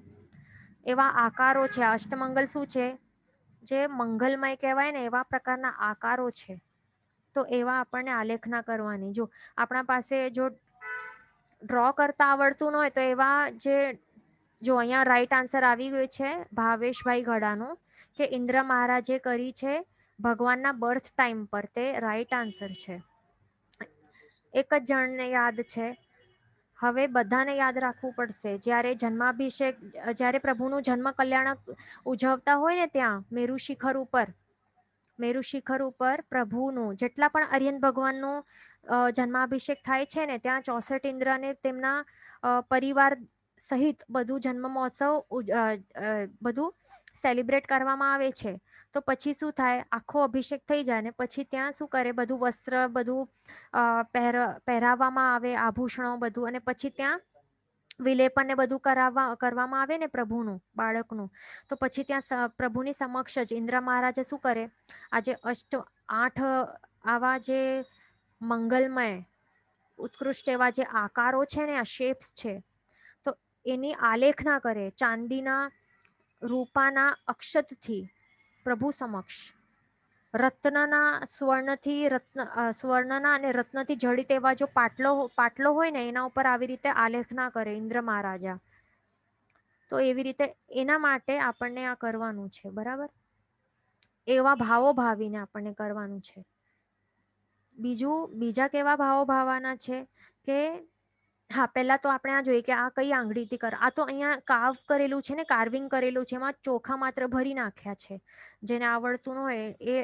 એવા આકારો છે. અષ્ટમંગલ શું છે? જે મંગલમય કહેવાય ને એવા પ્રકારના આકારો છે. તો એવા આપણને આલેખના કરવાની. જો આપણા પાસે જો ડ્રો કરતા આવડતું ન હોય તો એવા જે, જો અહીંયા રાઈટ આન્સર આવી ગયું છે ભાવેશભાઈ ગડાનું, કે ઇન્દ્ર મહારાજે કરી છે ભગવાનના બર્થ ટાઈમ પર. તે રાઈટ આન્સર છે. એક જ જણને યાદ છે. હવે બધાને યાદ રાખવું પડશે. જ્યારે જન્માભિષેક, જ્યારે પ્રભુનું જન્મ કલ્યાણ ઉજવતા હોય ને ત્યાં મેરુ શિખર ઉપર પ્રભુનું જેટલા પણ આર્યન ભગવાનનું જન્માભિષેક થાય છે ને, ત્યાં 64 ઇન્દ્રને તેમના પરિવાર સહિત બધું જન્મ મહોત્સવ બધું સેલિબ્રેટ કરવામાં આવે છે. તો પછી શું થાય, આખો અભિષેક થઈ જાય ને પછી ત્યાં શું કરે, બધું વસ્ત્ર બધું પહેરાવવામાં આવે, આભૂષણો બધું, અને પછી ત્યાં વિલેપન ને બધું કરવામાં આવે ને પ્રભુનું બાળકનું. તો પછી ત્યાં પ્રભુની સમક્ષ જ ઇન્દ્ર મહારાજે શું કરે, આજે 8 આવા જે મંગલમય ઉત્કૃષ્ટ એવા જે આકારો છે ને, આ શેપ્સ છે, તો એની આલેખના કરે ચાંદીના રૂપાના અક્ષતથી પ્રભુ સમક્ષ. રત્નના સ્વર્ણના અને રત્નથી જડિત એવા જો પાટલો હોય ને એના ઉપર આવી રીતે આલેખના કરે ઇન્દ્ર મહારાજા. તો તો એવી રીતે એના માટે આપણને આ કરવાનું છે, બરાબર? એવા ભાવો ભાવીને આપણને કરવાનું છે. બીજા કેવા ભાવો ભાવવાના છે કે હા, પહેલા તો આપણે આ જોઈએ કે આ કઈ આંગળીથી કર. આ તો અહીંયા કાર્વ કરેલું છે ને, કાર્વિંગ કરેલું છે, એમાં ચોખા માત્ર ભરી નાખ્યા છે. જેને આવડતું ન હોય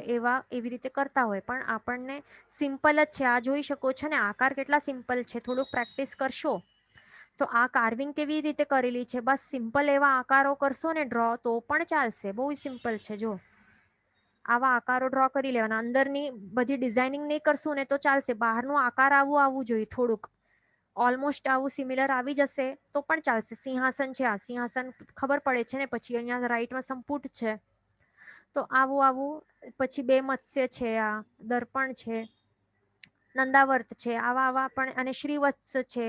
એવી રીતે કરતા હોય, પણ આપણને સિમ્પલ જ છે. આ જોઈ શકો છો ને, આકાર કેટલા સિમ્પલ છે. થોડુંક પ્રેક્ટિસ કરશો તો આ કાર્વિંગ કેવી રીતે કરેલી છે, બસ સિમ્પલ એવા આકારો કરશો ને ડ્રો, તો પણ ચાલશે. બહુ સિમ્પલ છે. જો આવા આકારો ડ્રો કરી લેવાના. અંદરની બધી ડિઝાઇનિંગ નહીં કરશું ને તો ચાલશે. બહારનું આકાર આવવું જોઈએ થોડુંક. ઓલમોસ્ટ આવું સિમિલર આવી જશે તો પણ ચાલશે. સિંહાસન છે, આ સિંહાસન ખબર પડે છે ને. પછી અહીંયા રાઈટમાં સંપુટ છે, તો આવું પછી બે મત્સ્ય છે, આ દર્પણ છે, નંદાવર્ત છે, આવા પણ, અને શ્રીવત્સ છે.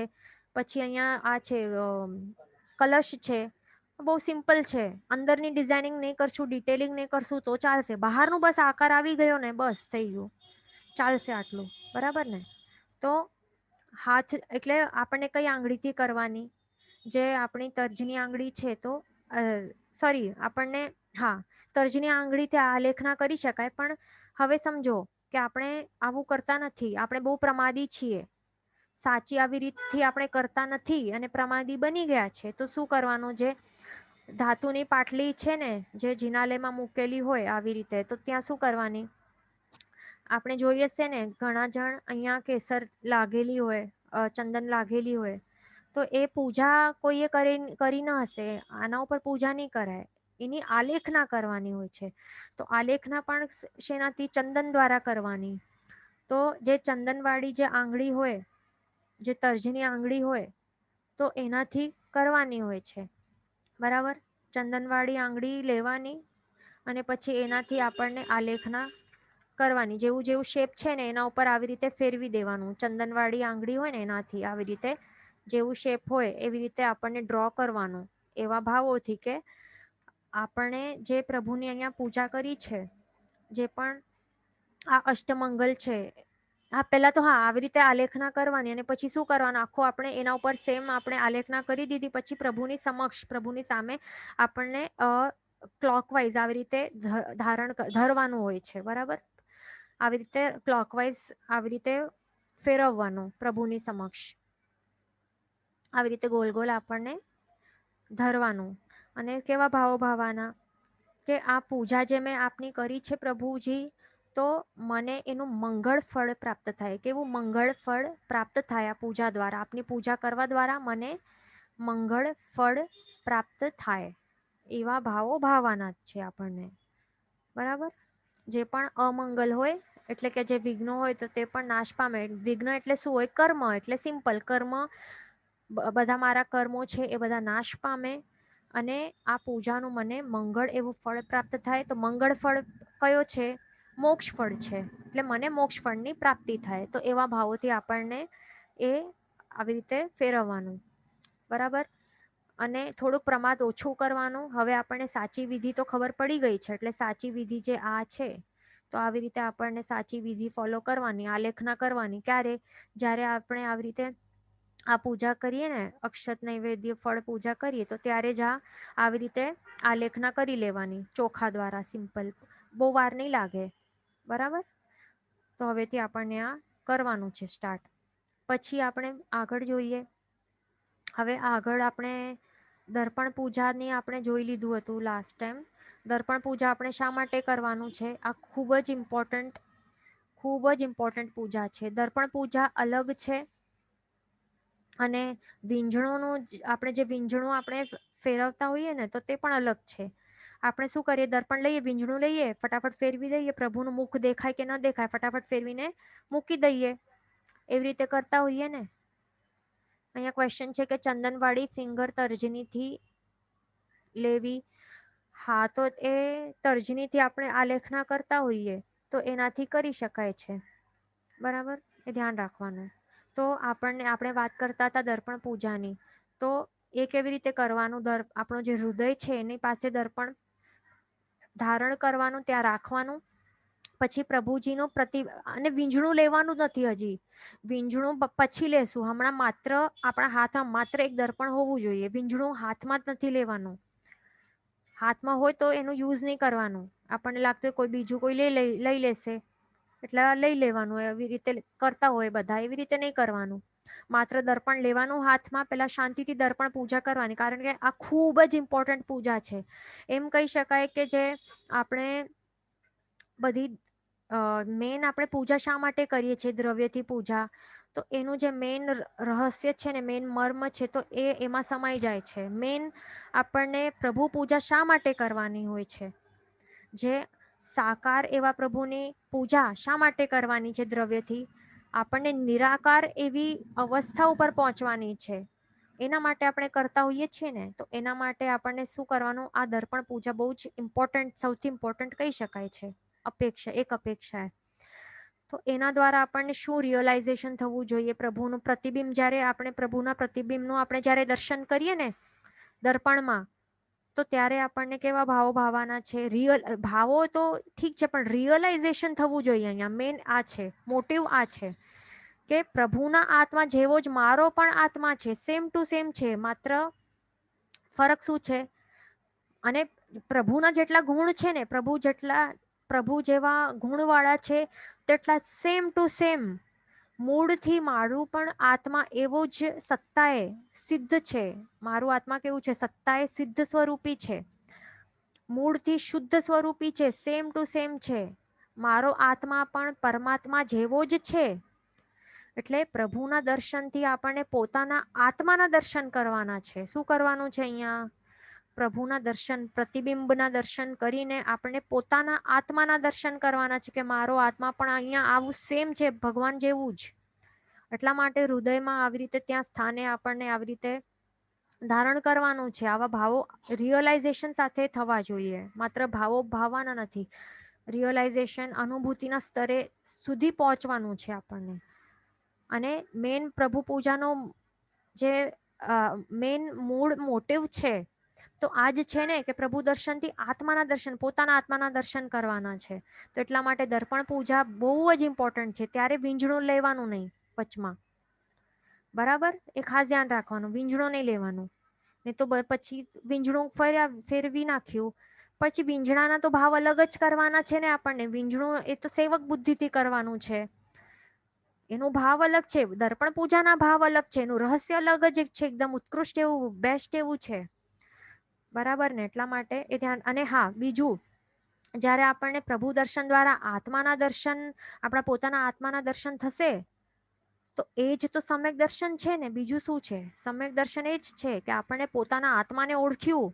પછી અહીંયા આ છે કલશ છે. બહુ સિમ્પલ છે. અંદરની ડિઝાઇનિંગ નહીં કરશું, ડિટેલિંગ નહીં કરશું તો ચાલશે. બહારનું બસ આકાર આવી ગયો ને, બસ થઈ ગયું, ચાલશે આટલું, બરાબર ને? તો હાથ એટલે આપણને કઈ આંગળીથી કરવાની? જે આપણી તર્જની આંગળી છે, તો સોરી, આપણને હા, તર્જની આંગળીથી આલેખના કરી શકાય. પણ હવે સમજો કે આપણે આવું કરતા નથી, આપણે બહુ પ્રમાદી છીએ, સાચી આવી રીતથી આપણે કરતા નથી અને પ્રમાદી બની ગયા છે. તો શું કરવાનું? જે ધાતુની પાટલી છે ને, જે જિનાલયમાં મૂકેલી હોય આવી રીતે, તો ત્યાં શું કરવાની? આપણે જોઈએ છે ને, ઘણા જણ અહીંયા કેસર લાગેલી હોય, ચંદન લાગેલી હોય, તો એ પૂજા કોઈએ કરી ન હશે. આના ઉપર પૂજા નહીં કરાય, એની આલેખના કરવાની હોય છે. તો આલેખના પણ શેનાથી? ચંદન દ્વારા કરવાની. તો જે ચંદનવાળી જે આંગળી હોય, જે તર્જની આંગળી હોય, તો એનાથી કરવાની હોય છે, બરાબર? ચંદનવાળી આંગળી લેવાની અને પછી એનાથી આપણને આલેખના કરવાની. જેવું જેવું શેપ છે ને, એના ઉપર આવી રીતે ફેરવી દેવાનું. ચંદનવાળી આંગળી હોય ને, એનાથી આવી રીતે જેવું શેપ હોય એવી રીતે આપણને ડ્રો કરવાનું. એવા ભાવોથી કે આપણે જે પ્રભુની અહીંયા પૂજા કરી છે, જે પણ આ અષ્ટમંગલ છે, હા, પહેલા તો હા આવી રીતે આલેખના કરવાની. અને પછી શું કરવાનું? આખો આપણે એના ઉપર સેમ આપણે આલેખના કરી દીધી. પછી પ્રભુની સમક્ષ, પ્રભુની સામે આપણને ક્લોકવાઇઝ આવી રીતે ધરવાનું હોય છે, બરાબર? આવી રીતે ક્લોકવાઇઝ આવી રીતે ફેરવવાનું પ્રભુની સમક્ષ. આવી રીતે ગોલ ગોલ આપણને ધરવાનું. અને કેવા ભાવો ભાવવાના? કે આ પૂજા જે મેં આપની કરી છે પ્રભુજી, તો મને એનું મંગળ ફળ પ્રાપ્ત થાય. કેવું મંગળ ફળ પ્રાપ્ત થાય આ પૂજા દ્વારા? આપની પૂજા કરવા દ્વારા મને મંગળ ફળ પ્રાપ્ત થાય, એવા ભાવો ભાવવાના છે આપણને, બરાબર? જે પણ અમંગલ હોય, એટલે કે જે વિઘ્નો હોય, તો તે પણ નાશ પામે. વિઘ્ન એટલે શું હોય? કર્મ. એટલે સિમ્પલ કર્મ. બધા મારા કર્મો છે એ બધા નાશ પામે અને આ પૂજાનું મને મંગળ એવું ફળ પ્રાપ્ત થાય. તો મંગળ ફળ કયો છે? મોક્ષ ફળ છે. એટલે મને મોક્ષ ફળની પ્રાપ્તિ થાય. તો એવા ભાવોથી આપણને એ આવી રીતે ફેરવવાનું, બરાબર? અને થોડુંક પ્રમાદ ઓછું કરવાનું. હવે આપણને સાચી વિધિ તો ખબર પડી ગઈ છે, એટલે સાચી વિધિ જે આ છે, તો આવી રીતે આપણને સાચી વિધિ ફોલો કરવાની, આલેખના કરવાની. ક્યારે? જ્યારે આપણે આવી રીતે આ પૂજા કરીએ ને, અક્ષત નૈવેદ્ય ફળ પૂજા કરીએ, તો ત્યારે જ આવી રીતે આલેખના કરી લેવાની ચોખા દ્વારા, સિમ્પલ. બહુ વાર નહીં લાગે, બરાબર? તો હવેથી આપણને આ કરવાનું છે સ્ટાર્ટ. પછી આપણે આગળ જોઈએ. હવે આગળ આપણે દર્પણ પૂજાની આપણે જોઈ લીધું હતું લાસ્ટ ટાઈમ. દર્પણ પૂજા આપણે શા માટે કરવાનું છે? આ ખૂબ જ ઇમ્પોર્ટન્ટ પૂજા છે. દર્પણ પૂજા અલગ છે અને વીંઝણોનું આપણે જે વીંઝણું આપણે ફેરવતા હોઈએ ને, તો તે પણ અલગ છે. આપણે શું કરીએ? દર્પણ લઈએ, વીંઝણું લઈએ, ફટાફટ ફેરવી દઈએ. પ્રભુનું મુખ દેખાય કે ન દેખાય, ફટાફટ ફેરવીને મૂકી દઈએ. એવી રીતે કરતા હોઈએ ને. અહીંયા ક્વેશ્ચન છે કે ચંદનવાળી ફિંગર તર્જનીથી લેવી. હા, તો એ તર્જનીથી આપણે આલેખના કરતા હોઈએ તો એનાથી કરી શકાય છે, બરાબર? એ ધ્યાન રાખવાનું. તો આપણે વાત કરતા હતા દર્પણ પૂજાની. તો એ કેવી રીતે કરવાનું? આપણું જે હૃદય છે એની પાસે દર્પણ ધારણ કરવાનું, ત્યાં રાખવાનું. પછી પ્રભુજીનું અને વીંઝણું લેવાનું નથી, હજી વીંઝણું પછી લેશું. હમણાં માત્ર આપણા હાથમાં માત્ર એક દર્પણ હોવું જોઈએ. વીંઝણું હાથમાં જ નથી લેવાનું. હાથમાં હોય તો એનું યુઝ નહીં કરવાનું. આપણને લાગતું કોઈ બીજું કોઈ લઈ લેશે એટલે લઈ લેવાનું. એવી રીતે કરતા હોય બધા, એવી રીતે નહીં કરવાનું. માત્ર દર્પણ લેવાનું હાથમાં, પેલા શાંતિથી દર્પણ પૂજા કરવાની, કારણ કે આ ખૂબ જ ઇમ્પોર્ટન્ટ પૂજા છે. એમ કહી શકાય કે જે આપણે બધી મેન આપણે પૂજા શા માટે કરીએ છીએ, દ્રવ્યથી પૂજા, તો એનું જે મેન રહસ્ય છે ને, મેન મર્મ છે, તો એમાં સમાઈ જાય છે. મેન આપણને પ્રભુ પૂજા શા માટે કરવાની હોય છે, જે સાકાર એવા પ્રભુની પૂજા શા માટે કરવાની છે દ્રવ્યથી, આપણને નિરાકાર એવી અવસ્થા ઉપર પહોંચવાની છે. એના માટે આપણે કરતા હોઈએ છીએ ને, તો એના માટે આપણને શું કરવાનું, આ દર્પણ પૂજા બહુ જ ઇમ્પોર્ટન્ટ, સૌથી ઇમ્પોર્ટન્ટ કહી શકાય છે. એક અપેક્ષા. તો એના દ્વારા આપણને શું રિયલાઇઝેશન થવું જોઈએ, પ્રભુનું પ્રતિબિંબ, જ્યારે આપણે પ્રભુના પ્રતિબિંબનું આપણે જ્યારે દર્શન કરીએ ને દર્પણમાં, તો ત્યારે આપણને કેવા ભાવો ભાવાના છે. ભાવો તો ઠીક છે, પણ રિયલાઇઝેશન થવું જોઈએ. અહીંયા મેન આ છે, મોટિવ આ છે કે પ્રભુના આત્મા જેવો જ મારો પણ આત્મા છે, સેમ ટુ સેમ છે. માત્ર ફરક શું છે, અને પ્રભુના જેટલા ગુણ છે ને, પ્રભુ જેવા ગુણવાળા છે, તેટલા સેમ ટુ સેમ મૂળથી મારું પણ આત્મા એવો જ સત્તાએ સિદ્ધ છે. મારું આત્મા કેવું છે, સત્તાએ સિદ્ધ સ્વરૂપી છે, મૂળથી શુદ્ધ સ્વરૂપી છે, સેમ ટુ સેમ છે. મારો આત્મા પણ પરમાત્મા જેવો જ છે. એટલે પ્રભુના દર્શનથી આપણને પોતાના આત્માના દર્શન કરવાના છે. શું કરવાનું છે અહીંયા? પ્રભુના દર્શન, પ્રતિબિંબના દર્શન કરીને આપણે પોતાના આત્માના દર્શન કરવાના છે, કે મારો આત્મા પણ અહીંયા આવું સેમ છે, ભગવાન જેવું જ. એટલા માટે હૃદયમાં આવી રીતે, ત્યાં સ્થાને આપણને આવી રીતે ધારણ કરવાનું છે. આવા ભાવો રિયલાઇઝેશન સાથે થવા જોઈએ. માત્ર ભાવો ભાવવાના નથી, રિયલાઇઝેશન, અનુભૂતિના સ્તરે સુધી પહોંચવાનું છે આપણને. અને મેન પ્રભુ પૂજાનો જે મેન મૂળ મોટિવ છે, તો આ જ છે ને, કે પ્રભુ દર્શનથી આત્માના દર્શન, પોતાના આત્માના દર્શન કરવાના છે. તો એટલા માટે દર્પણ પૂજા બહુ જ ઇમ્પોર્ટન્ટ છે. ત્યારે વીંઝણું લેવાનું નહીં વચમાં, બરાબર? એ ખાસ ધ્યાન રાખવાનું, વીંઝણું નહીં લેવાનું. નહીં તો પછી વીંઝણું ફેરવી નાખ્યું, પછી વીંઝણાના તો ભાવ અલગ જ કરવાના છે ને આપણને. વીંઝણું એ તો સેવક બુદ્ધિથી કરવાનું છે, એનો ભાવ અલગ છે. દર્પણ પૂજાના ભાવ અલગ છે, એનું રહસ્ય અલગ જ છે, એકદમ ઉત્કૃષ્ટ એવું, બેસ્ટ એવું છે, બરાબર ને? એટલા માટે એ ધ્યાન. અને હા, બીજું, જ્યારે આપણને પ્રભુ દર્શન દ્વારા આત્માના દર્શન, આપણા પોતાના આત્માના દર્શન થશે, તો એ જ તો સમ્યક દર્શન છે ને. બીજું શું છે? સમ્યક દર્શન એ જ છે કે આપણને પોતાના આત્માને ઓળખ્યું,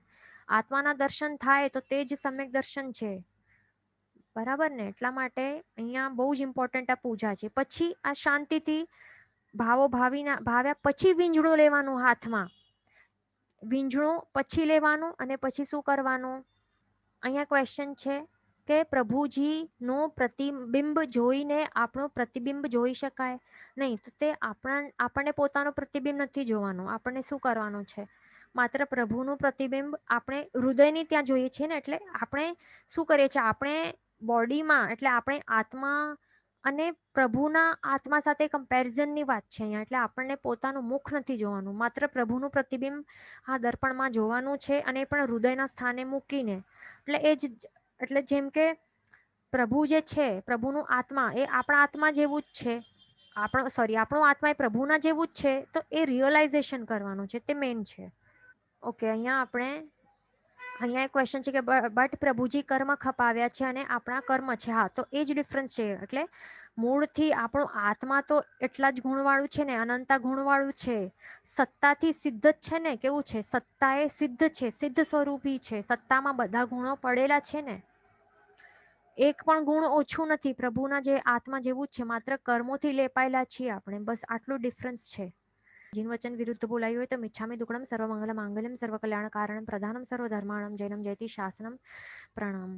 આત્માના દર્શન થાય, તો તે જ સમ્યક દર્શન છે, બરાબર ને? એટલા માટે અહીંયા બહુ જ ઇમ્પોર્ટન્ટ આ પૂજા છે. પછી આ શાંતિથી ભાવો ભાવ્યા પછી વીંઝણું લેવાનું હાથમાં, વીંઝણું પછી લેવાનું. અને પછી શું કરવાનું? અહીંયા ક્વેશ્ચન છે કે પ્રભુજીનું પ્રતિબિંબ જોઈને આપણું પ્રતિબિંબ જોઈ શકાય નહીં, તો તે આપણને પોતાનું પ્રતિબિંબ નથી જોવાનું. આપણને શું કરવાનું છે? માત્ર પ્રભુનું પ્રતિબિંબ આપણે હૃદયની ત્યાં જોઈએ છીએ ને. એટલે આપણે શું કરીએ છીએ? આપણે બોડીમાં, એટલે આપણે આત્મા અને પ્રભુના આત્મા સાથે કમ્પેરિઝનની વાત છે અહીંયા. એટલે આપણને પોતાનું મુખ નથી જોવાનું, માત્ર પ્રભુનું પ્રતિબિંબ આ દર્પણમાં જોવાનું છે, અને પણ હૃદયના સ્થાને મૂકીને. એટલે જેમ કે પ્રભુ જે છે, પ્રભુનું આત્મા એ આપણા આત્મા જેવું જ છે, આપણું આત્મા એ પ્રભુના જેવું જ છે. તો એ રિયલાઇઝેશન કરવાનું છે, તે મેન છે. ઓકે, અહીંયા એક ક્વેશ્ચન છે કે બટ પ્રભુજી કર્મ ખપાવ્યા છે અને આપણા કર્મ છે. હા, તો એ જ ડિફરન્સ છે. એટલે મૂળથી આપણું આત્મા તો એટલા જ ગુણવાળું છે ને, અનંતા ગુણવાળું છે, સત્તાથી સિદ્ધ જ છે ને. કેવું છે? સત્તા એ સિદ્ધ છે, સિદ્ધ સ્વરૂપી છે. સત્તામાં બધા ગુણો પડેલા છે ને, એક પણ ગુણ ઓછું નથી. પ્રભુના જે આત્મા જેવું જ છે, માત્ર કર્મોથી લેપાયેલા છીએ આપણે, બસ આટલું ડિફરન્સ છે. જીન વચન વિરુદ્ધ બોલાયું હોય તો મિચ્છામી દુક્કડમ સર્વમંગલ માંગલ્યમ સર્વકલ્યાણ કારણમ પ્રધાનમ સર્વધર્માણમ જૈનમ જયતિ શાસનમ. પ્રણામ.